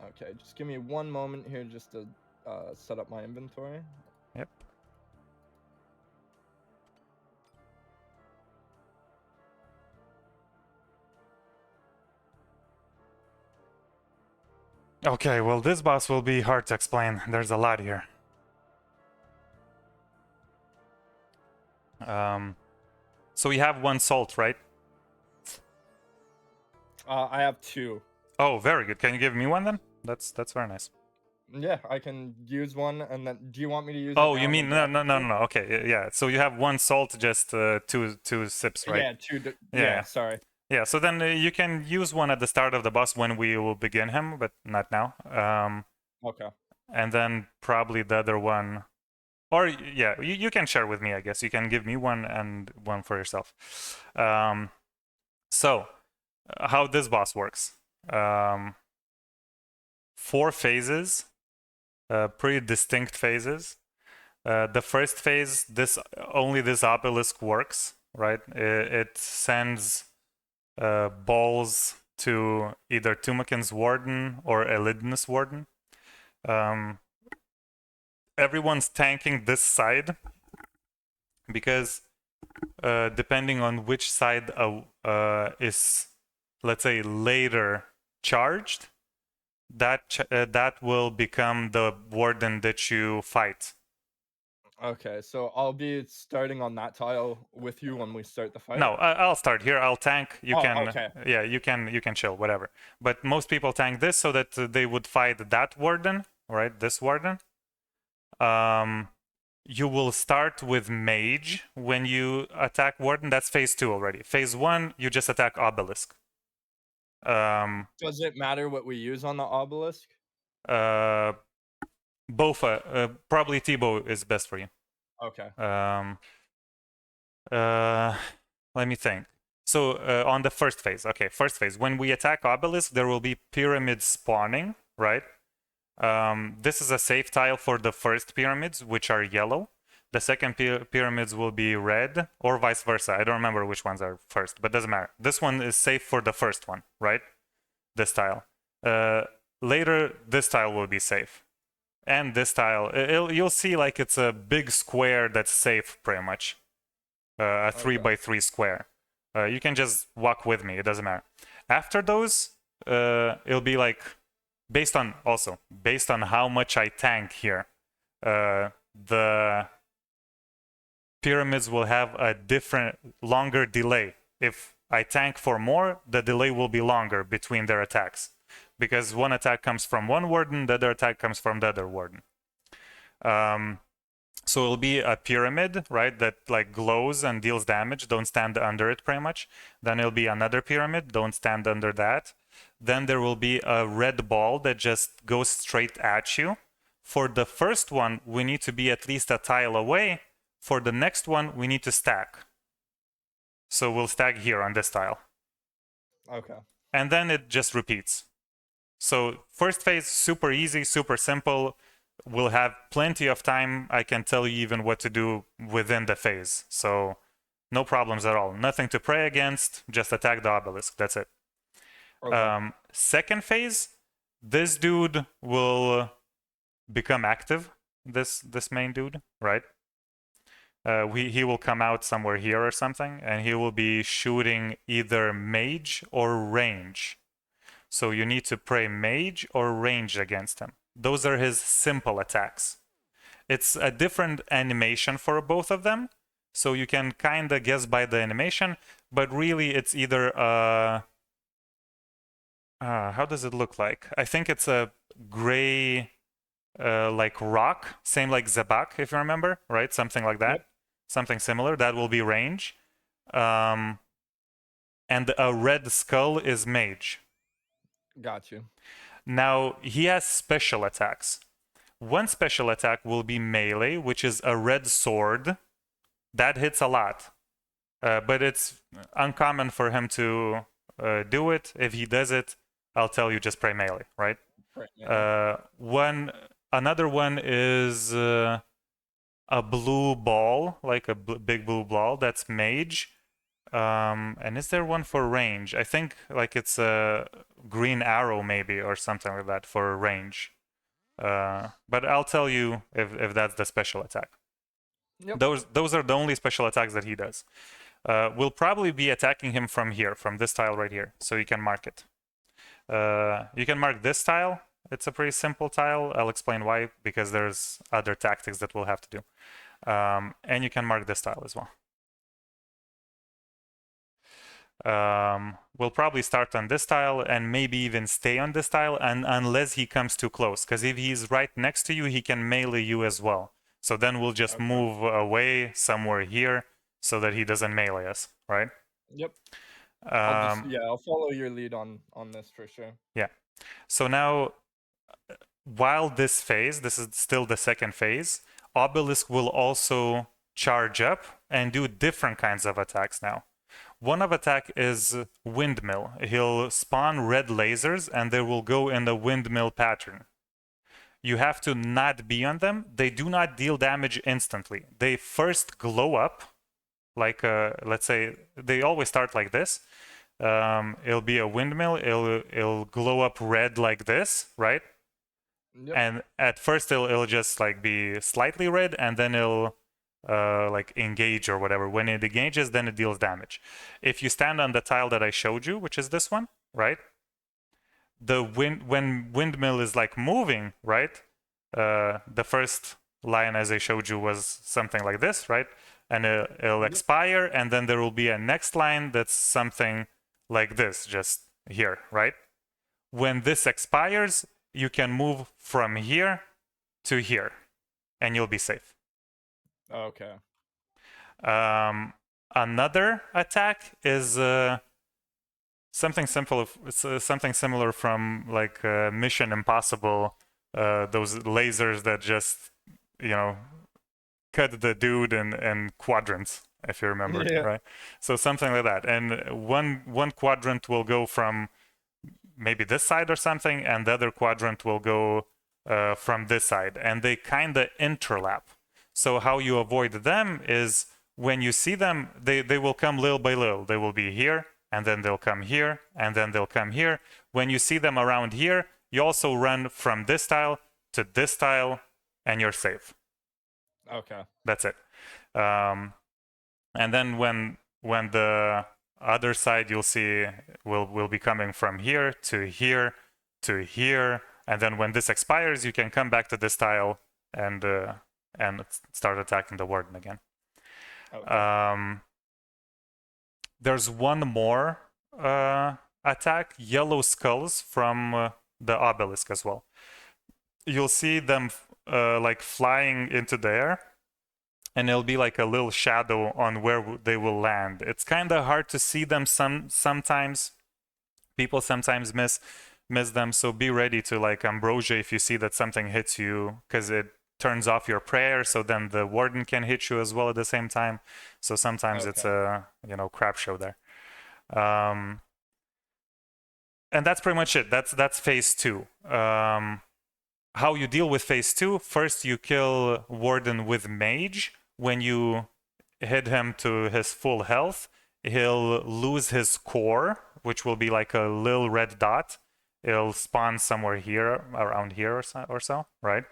Okay, just give me 1 moment here just to set up my inventory. Yep. Okay, well this boss will be hard to explain. There's a lot here. So we have 1 salt, right? I have 2. Oh, very good. Can you give me one then? That's very nice. Yeah, I can use 1, and then do you want me to use? Oh, it you now mean and then no. Okay, yeah. So you have 1 salt, just two sips, right? Yeah, 2. Yeah. Sorry. Yeah. So then you can use 1 at the start of the boss when we will begin him, but not now. Okay. And then probably the other one, or yeah, you can share with me. I guess you can give me 1 and 1 for yourself. So how this boss works? 4 phases, pretty distinct phases. The first phase, only this obelisk works, right? It sends balls to either Tumakin's Warden or Elidnus Warden. Everyone's tanking this side because depending on which side is, let's say, later charged, that will become the warden that you fight. Okay, so I'll be starting on that tile with you when we start the fight. No, I'll start here. I'll tank. You can, okay. yeah, you can chill, whatever. But most people tank this so that they would fight that warden, right? This warden. You will start with mage when you attack warden. That's phase 2 already. Phase 1, you just attack obelisk. Does it matter what we use on the obelisk? Bofa, probably T-bow is best for you. Okay. Let me think. So on the first phase, when we attack obelisk, there will be pyramids spawning, right? This is a safe tile for the first pyramids, which are yellow. The second pyramids will be red, or vice versa. I don't remember which ones are first, but doesn't matter. This one is safe for the first one, right? This tile. Later, this tile will be safe. And this tile, you'll see like it's a big square that's safe pretty much. A 3x3 square. You can just walk with me, it doesn't matter. After those, it'll be like, based on how much I tank here, the pyramids will have a longer delay. If I tank for more, the delay will be longer between their attacks, because one attack comes from one warden, the other attack comes from the other warden. So it'll be a pyramid, right, that like glows and deals damage. Don't stand under it pretty much. Then it'll be another pyramid. Don't stand under that. Then there will be a red ball that just goes straight at you. For the first one, we need to be at least a tile away. For the next one, we need to stack. So we'll stack here on this tile. Okay. And then it just repeats. So first phase, super easy, super simple. We'll have plenty of time. I can tell you even what to do within the phase. So no problems at all. Nothing to pray against. Just attack the obelisk. That's it. Okay. Second phase, this dude will become active. This main dude, right? He will come out somewhere here or something, and he will be shooting either mage or range. So you need to pray mage or range against him. Those are his simple attacks. It's a different animation for both of them, so you can kind of guess by the animation, but really it's either how does it look like? I think it's a gray like rock, same like Zabak, if you remember, right? Something like that. Yep. Something similar. That will be range. And a red skull is mage. Got you. Now, he has special attacks. One special attack will be melee, which is a red sword. That hits a lot. But it's uncommon for him to do it. If he does it, I'll tell you, just pray melee, right? Right, yeah. Another one is a blue ball, like a big blue ball. That's mage. And is there one for range? I think like it's a green arrow maybe or something like that for range. But I'll tell you if that's the special attack. Yep. Those are the only special attacks that he does. We'll probably be attacking him from here, from this tile right here, so you can mark it. You can mark this tile. It's a pretty simple tile. I'll explain why, because there's other tactics that we'll have to do. And you can mark this tile as well. We'll probably start on this tile and maybe even stay on this tile, and unless he comes too close, because if he's right next to you, he can melee you as well. So then we'll just move away somewhere here so that he doesn't melee us, right? Yep. I'll follow your lead on this for sure. Yeah. So now, while this phase, this is still the second phase, Obelisk will also charge up and do different kinds of attacks now. One of attack is windmill. He'll spawn red lasers and they will go in the windmill pattern. You have to not be on them. They do not deal damage instantly. They first glow up, like let's say they always start like this. It'll be a windmill. It'll glow up red like this, right? Yep. And at first it'll just like be slightly red, and then it'll like engage or whatever. When it engages, then it deals damage. If you stand on the tile that I showed you, which is this one, right? When windmill is like moving, right? The first line, as I showed you, was something like this, right? And it'll expire, and then there will be a next line that's something like this, just here, right? When this expires, you can move from here to here, and you'll be safe. Okay. Another attack is something simple. Something similar from like Mission Impossible. Those lasers that just, you know, cut the dude in quadrants, if you remember, right? So something like that. And one quadrant will go from maybe this side or something, and the other quadrant will go from this side, and they kind of interlap. So how you avoid them is when you see them, they will come little by little. They will be here, and then they'll come here, and then they'll come here. When you see them around here, you also run from this tile to this tile, and you're safe. Okay. That's it. And then when the other side, you'll see will be coming from here to here to here, and then when this expires, you can come back to this tile and start attacking the warden again. Okay. There's one more attack, yellow skulls from the obelisk as well. You'll see them like flying into the air, and it'll be like a little shadow on where they will land. It's kind of hard to see them sometimes. People sometimes miss them, so be ready to like ambrosia if you see that something hits you, because it turns off your prayer, so then the warden can hit you as well at the same time. So sometimes it's a crap show there. And that's pretty much it. That's phase 2. How you deal with phase 2: first you kill warden with mage. When you hit him to his full health, he'll lose his core, which will be like a little red dot. It'll spawn somewhere here, around here or so, right?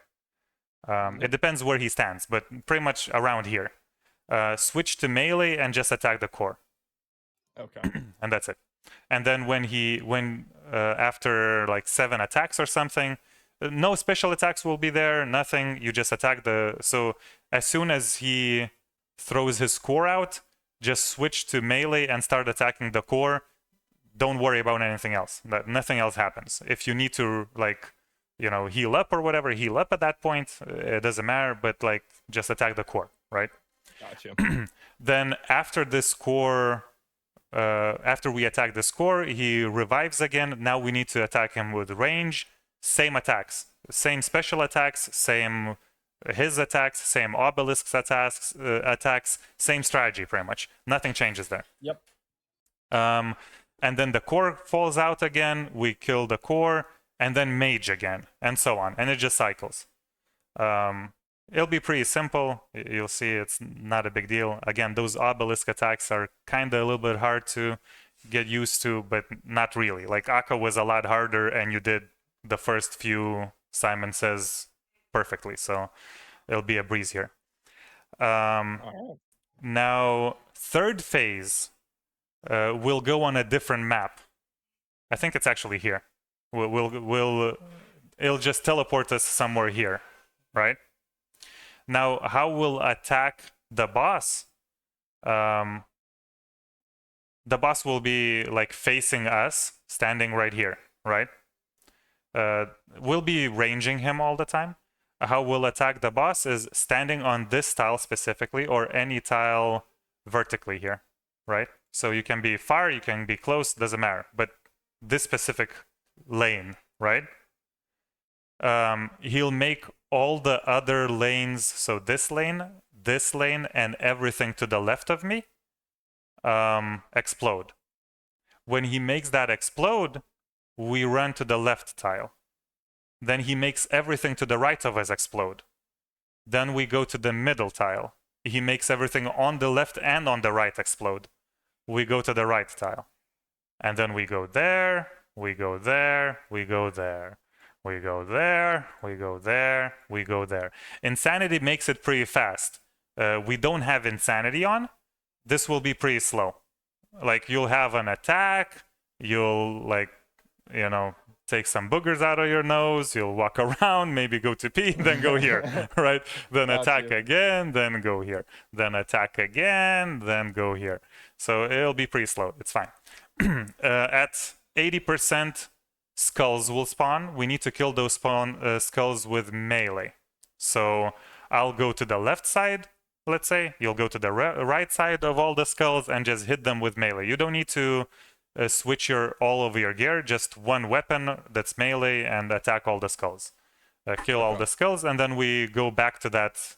It depends where he stands, but pretty much around here. Switch to melee and just attack the core. Okay. And that's it. And then when after like 7 attacks or something, no special attacks will be there, nothing. You just attack so as soon as he throws his core out, just switch to melee and start attacking the core. Don't worry about anything else. Nothing else happens. If you need to like, heal up or whatever, heal up at that point. It doesn't matter, but like just attack the core, right? Gotcha. Then after this core, after we attack this core, he revives again. Now we need to attack him with range. Same attacks, same special attacks, same his attacks, same obelisk attacks, same strategy pretty much. Nothing changes there. Yep. And then the core falls out again. We kill the core, and then mage again, and so on. And it just cycles. It'll be pretty simple. You'll see it's not a big deal. Again, those obelisk attacks are kind of a little bit hard to get used to, but not really. Like Akka was a lot harder, and you did the first few Simon Says perfectly, so it'll be a breeze here. Now, third phase will go on a different map. I think it's actually here. It'll just teleport us somewhere here, right? Now, how we'll attack the boss? The boss will be like facing us, standing right here, right? We'll be ranging him all the time. How we'll attack the boss is standing on this tile specifically, or any tile vertically here, right? So you can be far, you can be close, doesn't matter. But this specific lane, right? He'll make all the other lanes, so this lane, and everything to the left of me, explode. When he makes that explode, we run to the left tile. Then he makes everything to the right of us explode. Then we go to the middle tile. He makes everything on the left and on the right explode. We go to the right tile. And then we go there, we go there, we go there. We go there, we go there, we go there. Insanity makes it pretty fast. We don't have Insanity on. This will be pretty slow. Like, you'll have an attack, you'll, like, take some boogers out of your nose, you'll walk around, maybe go to pee, then go here, right? Then attack again, then go here. Then attack again, then go here. So it'll be pretty slow. It's fine. At 80%, skulls will spawn. We need to kill those skulls with melee. So I'll go to the left side, let's say. You'll go to the right side of all the skulls and just hit them with melee. You don't need to switch all of your gear, just one weapon that's melee and attack all the skulls. Kill all the skulls, and then we go back to that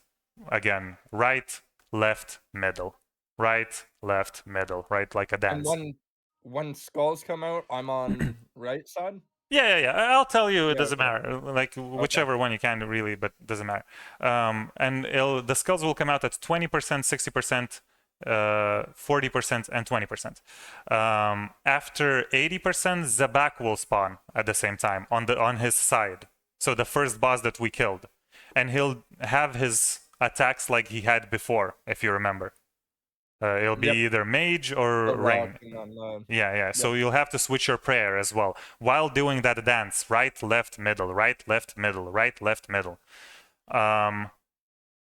again. Right, left, middle. Right, left, middle. Right, like a dance. And when skulls come out, I'm on right side? Yeah. I'll tell you. It Yeah, doesn't okay. matter. Like whichever one you can, really, but doesn't matter. And the skulls will come out at 20%, 60%, 40%, and 20%. After 80%, Zabak will spawn at the same time on his side. So the first boss that we killed, and he'll have his attacks like he had before, if you remember. It'll be Yep. either mage or The rock rain. and then, Yeah. So you'll have to switch your prayer as well while doing that dance. Right, left, middle, right, left, middle, right, left, middle. And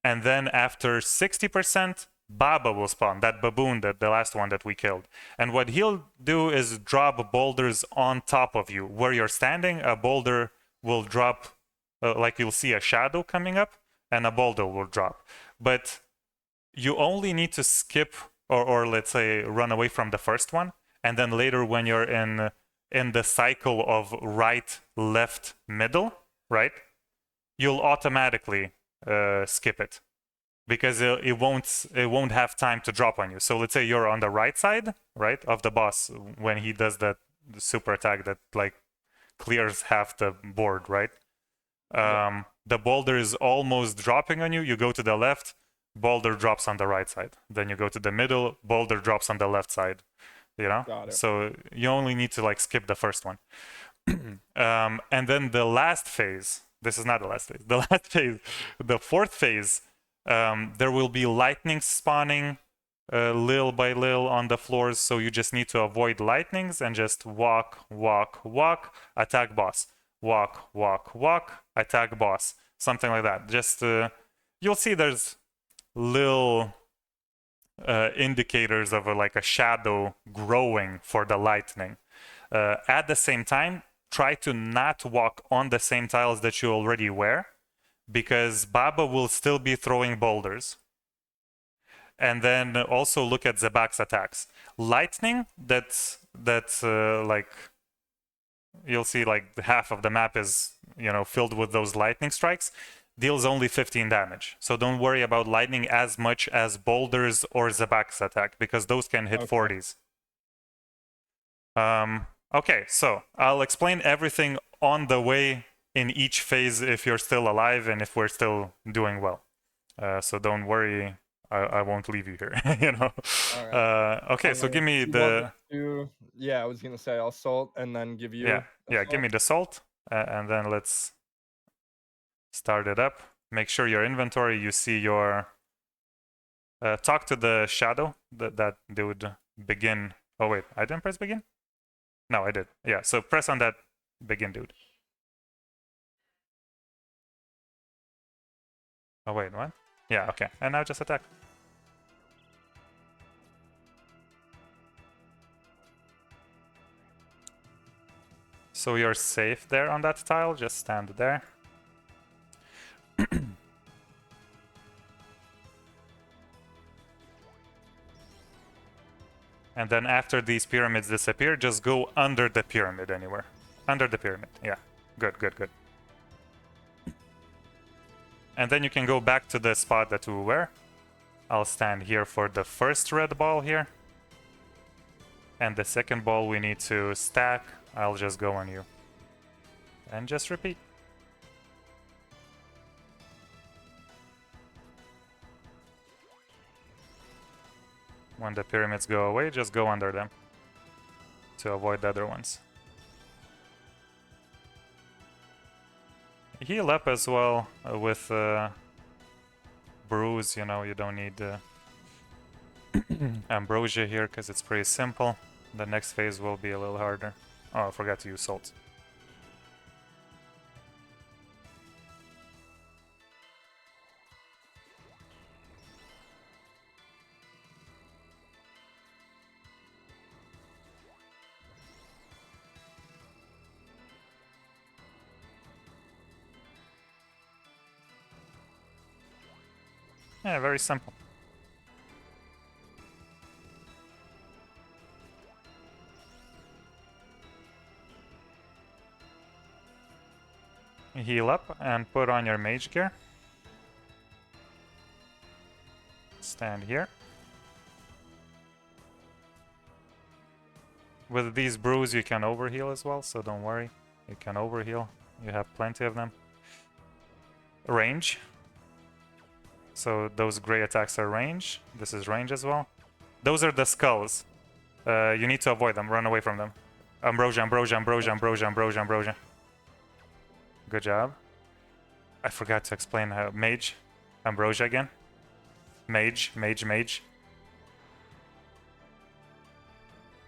then after 60%, Baba will spawn, that baboon, the last one that we killed. And what he'll do is drop boulders on top of you. Where you're standing, a boulder will drop, like you'll see a shadow coming up, and a boulder will drop. But you only need to skip or let's say run away from the first one, and then later when you're in the cycle of right, left, middle, right, you'll automatically skip it because it won't have time to drop on you. So let's say you're on the right side, right, of the boss when he does that super attack that like clears half the board, right? The boulder is almost dropping on you. You go to the left, boulder drops on the right side. Then you go to the middle, boulder drops on the left side. You know? Got it. So you only need to like skip the first one. And then the last phase, this is not the last phase, the last phase, the fourth phase, there will be lightning spawning little by little on the floors. So you just need to avoid lightnings and just walk, attack boss. Walk, attack boss. Something like that. Just, you'll see there's little indicators of like a shadow growing for the lightning. At the same time, try to not walk on the same tiles that you already were, because Baba will still be throwing boulders. And then also look at Zabak's attacks. Lightning, that's like, you'll see like half of the map is, you know, filled with those lightning strikes, deals only 15 damage. So don't worry about lightning as much as boulders or Zabak's attack, because those can hit 40s. Okay, so I'll explain everything on the way in each phase if you're still alive and if we're still doing well. So don't worry, I won't leave you here, you know. Okay, so give me the... Yeah, I was gonna say I'll salt and then give you... Yeah, give me the salt, and then let's start it up. Make sure your inventory, you see your... talk to the shadow, that dude, begin. Oh wait, I didn't press begin? No, I did. Yeah, so press on that begin dude. Oh wait, what? Yeah, okay. And now just attack. So you're safe there on that tile, just stand there. And then after these pyramids disappear, just go under the pyramid anywhere. Under the pyramid, yeah. Good. And then you can go back to the spot that we were. I'll stand here for the first red ball here. And the second ball we need to stack. I'll just go on you. And just repeat. When the pyramids go away, just go under them to avoid the other ones. Heal up as well with Bruise, you know, you don't need Ambrosia here because it's pretty simple. The next phase will be a little harder. Oh, I forgot to use Salt. Yeah, very simple. Heal up and put on your mage gear. Stand here. With these brews you can overheal as well, so don't worry. You can overheal. You have plenty of them. Range. So those gray attacks are range. This is range as well. Those are the skulls. You need to avoid them. Run away from them. Ambrosia, Ambrosia, Ambrosia, Ambrosia, Ambrosia, Ambrosia. Good job. I forgot to explain how mage. Ambrosia again. Mage, mage, mage.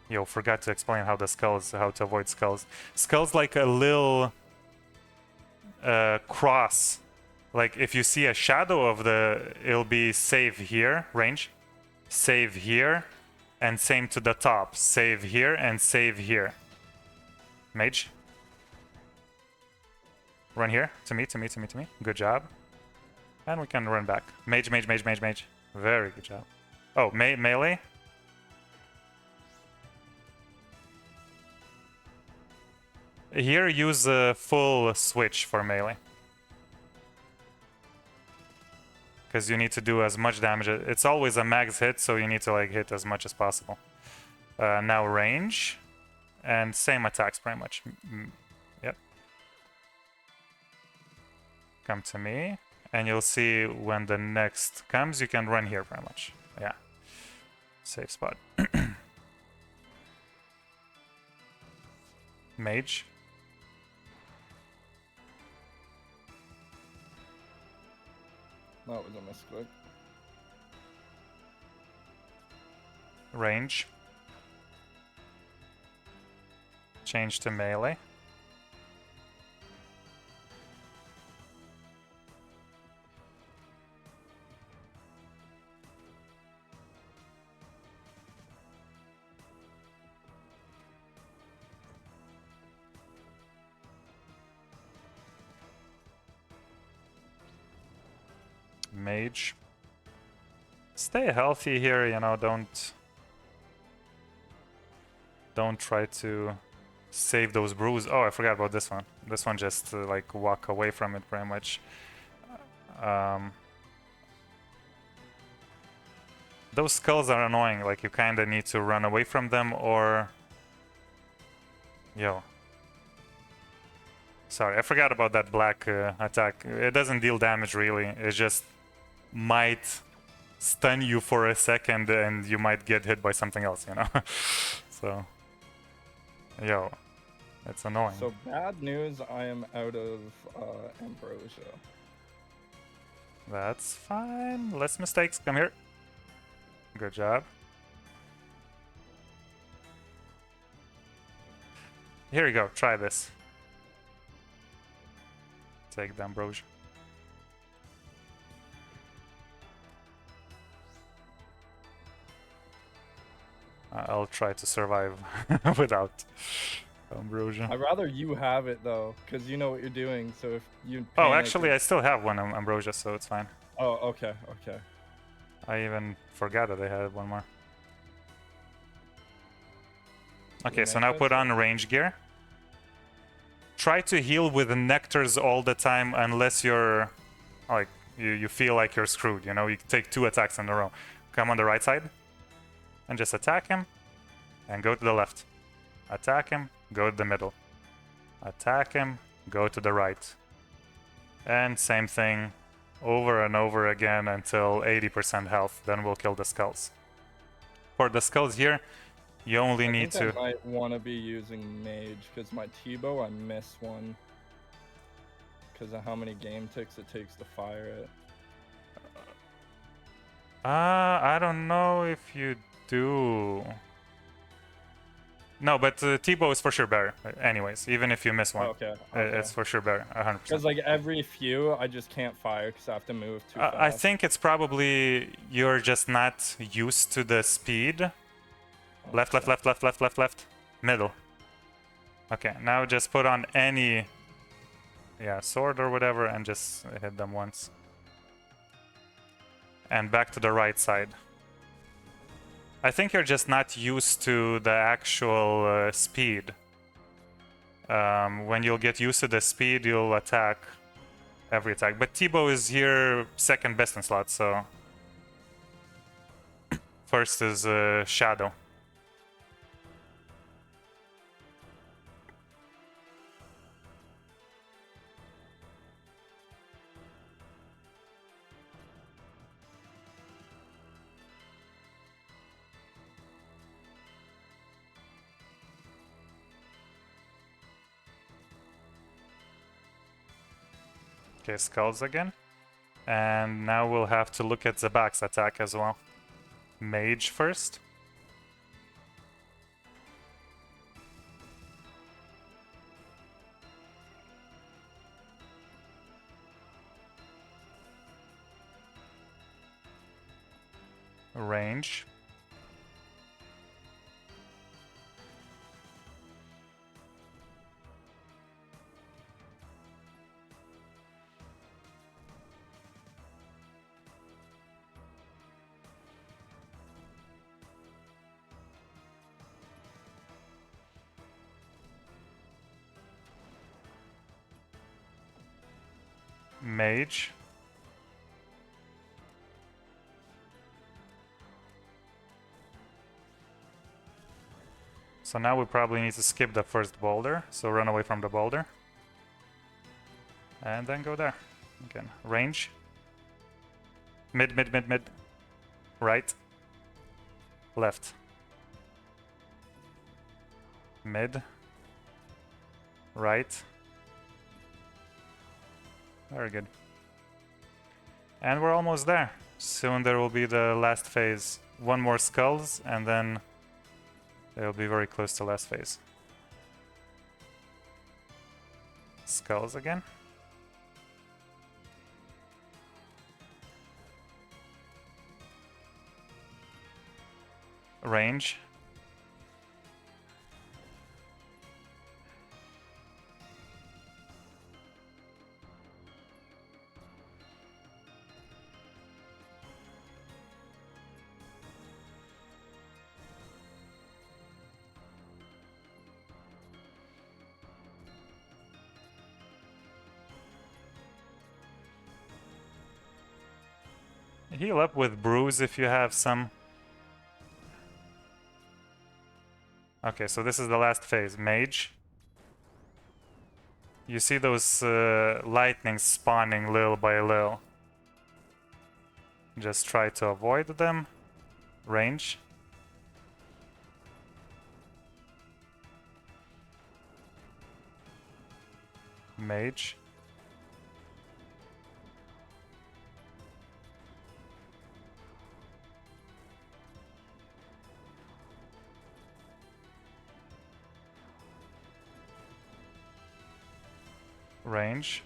Yo, forgot to explain how the skulls, how to avoid skulls. Skulls like a little cross. Like if you see a shadow of the, it'll be save here, range. Save here, and same to the top. Save here and save here. Mage. Run here, to me, to me, to me, to me. Good job. And we can run back. Mage, mage, mage, mage, mage. Very good job. Oh, melee. Here, use a full switch for melee. Because you need to do as much damage. It's always a max hit, so you need to like hit as much as possible. Now range. And same attacks pretty much. Yep. Come to me. And you'll see when the next comes, you can run here pretty much. Yeah. Safe spot. Mage. That was a misclick. Range. Change to melee. Mage. Stay healthy here, you know, don't try to save those brews. Oh, I forgot about this one. This one just like walk away from it pretty much. Those skulls are annoying, like you kinda need to run away from them or... Yo. Sorry, I forgot about that black attack. It doesn't deal damage really, it just might stun you for a second and you might get hit by something else, you know? So... Yo. It's annoying. So bad news, I am out of Ambrosia. That's fine. Less mistakes. Come here. Good job. Here you go. Try this. Take the Ambrosia. I'll try to survive without Ambrosia. I'd rather you have it though, because you know what you're doing. So if you Oh, panic actually, I still have one Ambrosia, so it's fine. Oh, okay, okay. I even forgot that I had one more. Okay, so now put on range gear. Try to heal with nectars all the time unless you're like you feel like you're screwed, you know, you take 2 attacks in a row. Come on the right side and just attack him and go to the left. Attack him, go to the middle. Attack him, go to the right. And same thing over and over again until 80% health, then we'll kill the skulls. For the skulls here, you only need to... I might want to be using mage, because my T-bow, I miss one. Because of how many game ticks it takes to fire it. I don't know if you do. No, but T-bow is for sure better. Anyways, even if you miss one, Okay. it's for sure better, 100%. Because like every few, I just can't fire because I have to move too fast. I think it's probably you're just not used to the speed. Left, left, left, left, left, left, left. Middle. Okay, now just put on any sword or whatever and just hit them once. And back to the right side. I think you're just not used to the actual speed. When you'll get used to the speed, you'll attack every attack. But T-bow is here second best in slot, so... First is Shadow. Okay, skulls again. And now we'll have to look at Zabak's attack as well. Mage first. Range. Mage. So now we probably need to skip the first boulder, so run away from the boulder. And then go there. Again, range. Mid, mid, mid, mid. Right. Left. Mid. Right. Very good. And we're almost there. Soon there will be the last phase. One more skulls, and then they'll be very close to last phase. Skulls again. Range. Heal up with brews if you have some. Okay, so this is the last phase. Mage. You see those lightnings spawning little by little. Just try to avoid them. Range. Mage. Range.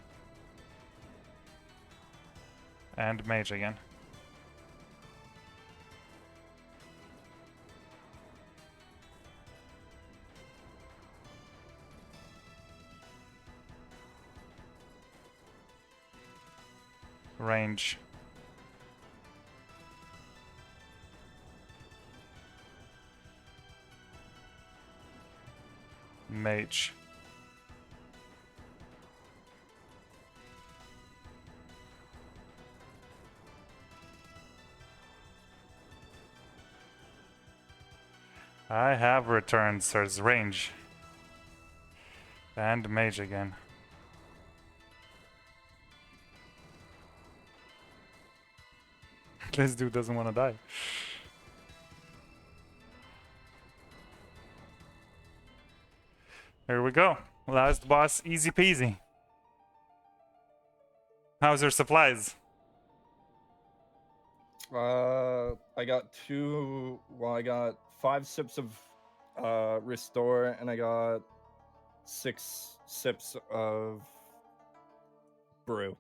And mage again. Range. Mage. I have returned, sir's range. And mage again. This dude doesn't want to die. Here we go. Last boss, easy peasy. How's your supplies? I got I got 5 sips of restore, and I got 6 sips of brew.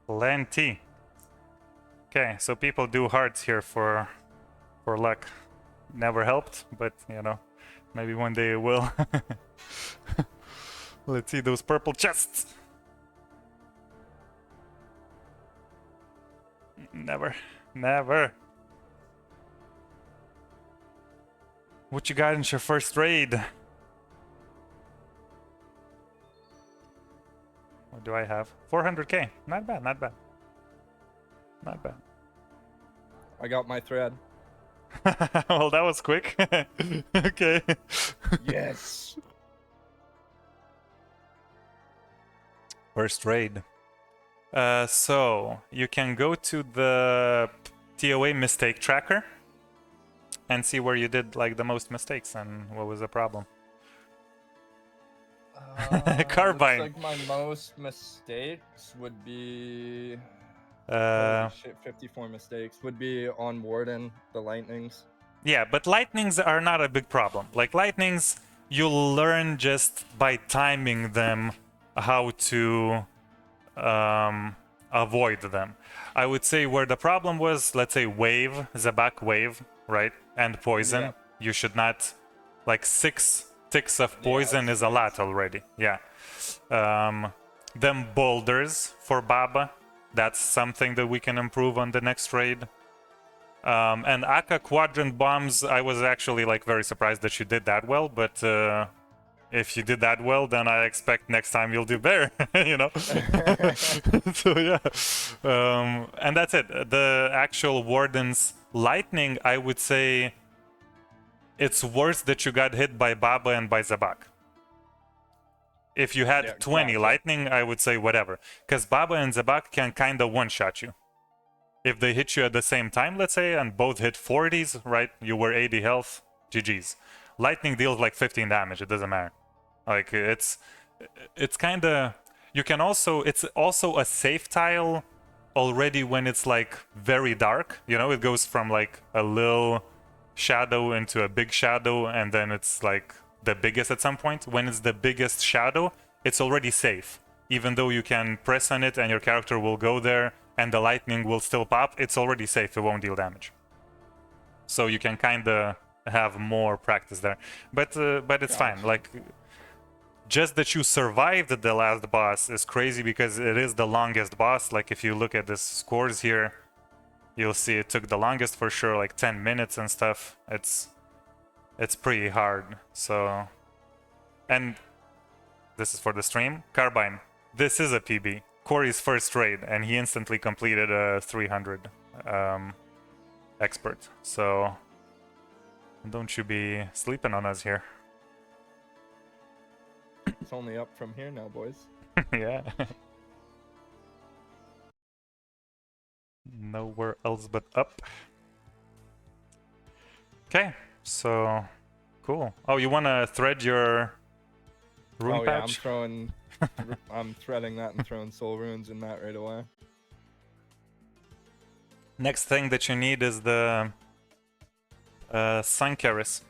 Plenty. Okay, so people do hearts here for luck. Never helped, but you know, maybe one day it will. Let's see those purple chests. Never. Never. What you got in your first raid? What do I have? 400k. Not bad, not bad. Not bad. I got my thread. Well, that was quick. Okay. Yes. First raid. So you can go to the TOA mistake tracker and see where you did like the most mistakes and what was the problem. Looks Carbine. like my most mistakes would be. Uh, Holy shit, 54 mistakes would be on Warden, the lightnings. yeah, but lightnings are not a big problem. Like lightnings, you'll learn just by timing them how to avoid them. I would say where the problem was, let's say wave, Zabak wave, right? And poison. Yeah. You should not, like 6 ticks of Yeah, poison that's is a lot already. Yeah. Them boulders for Baba, that's something that we can improve on the next raid. And Akka quadrant bombs, I was actually like very surprised that you did that well, but if you did that well, then I expect next time you'll do better, you know? So yeah. And that's it. The actual Warden's lightning, I would say it's worse that you got hit by Baba and by Zabak. If you had Yeah, 20 gotcha. lightning, I would say whatever. Because Baba and Zabak can kind of one-shot you. If they hit you at the same time, let's say, and both hit 40s, right? You were 80 health, GG's. Lightning deals like 15 damage, it doesn't matter. Like, it's kind of... You can also... It's also a safe tile already when it's, like, very dark. You know, it goes from, like, a little shadow into a big shadow, and then it's, like, the biggest at some point. When it's the biggest shadow, it's already safe. Even though you can press on it and your character will go there and the lightning will still pop, it's already safe, it won't deal damage. So you can kind of have more practice there. But it's fine. Like, just that you survived the last boss is crazy because it is the longest boss. Like, if you look at the scores here, you'll see it took the longest for sure, like 10 minutes and stuff. It's pretty hard. So, and this is for the stream. Carbine, this is a PB. Corey's first raid, and he instantly completed a 300 expert. So, don't you be sleeping on us here. It's only up from here now, boys. Yeah. Nowhere else but up. Okay, so cool. Oh, you want to thread your rune Oh yeah, patch? I'm threading that and throwing soul runes in that right away. Next thing that you need is the Sun Keris.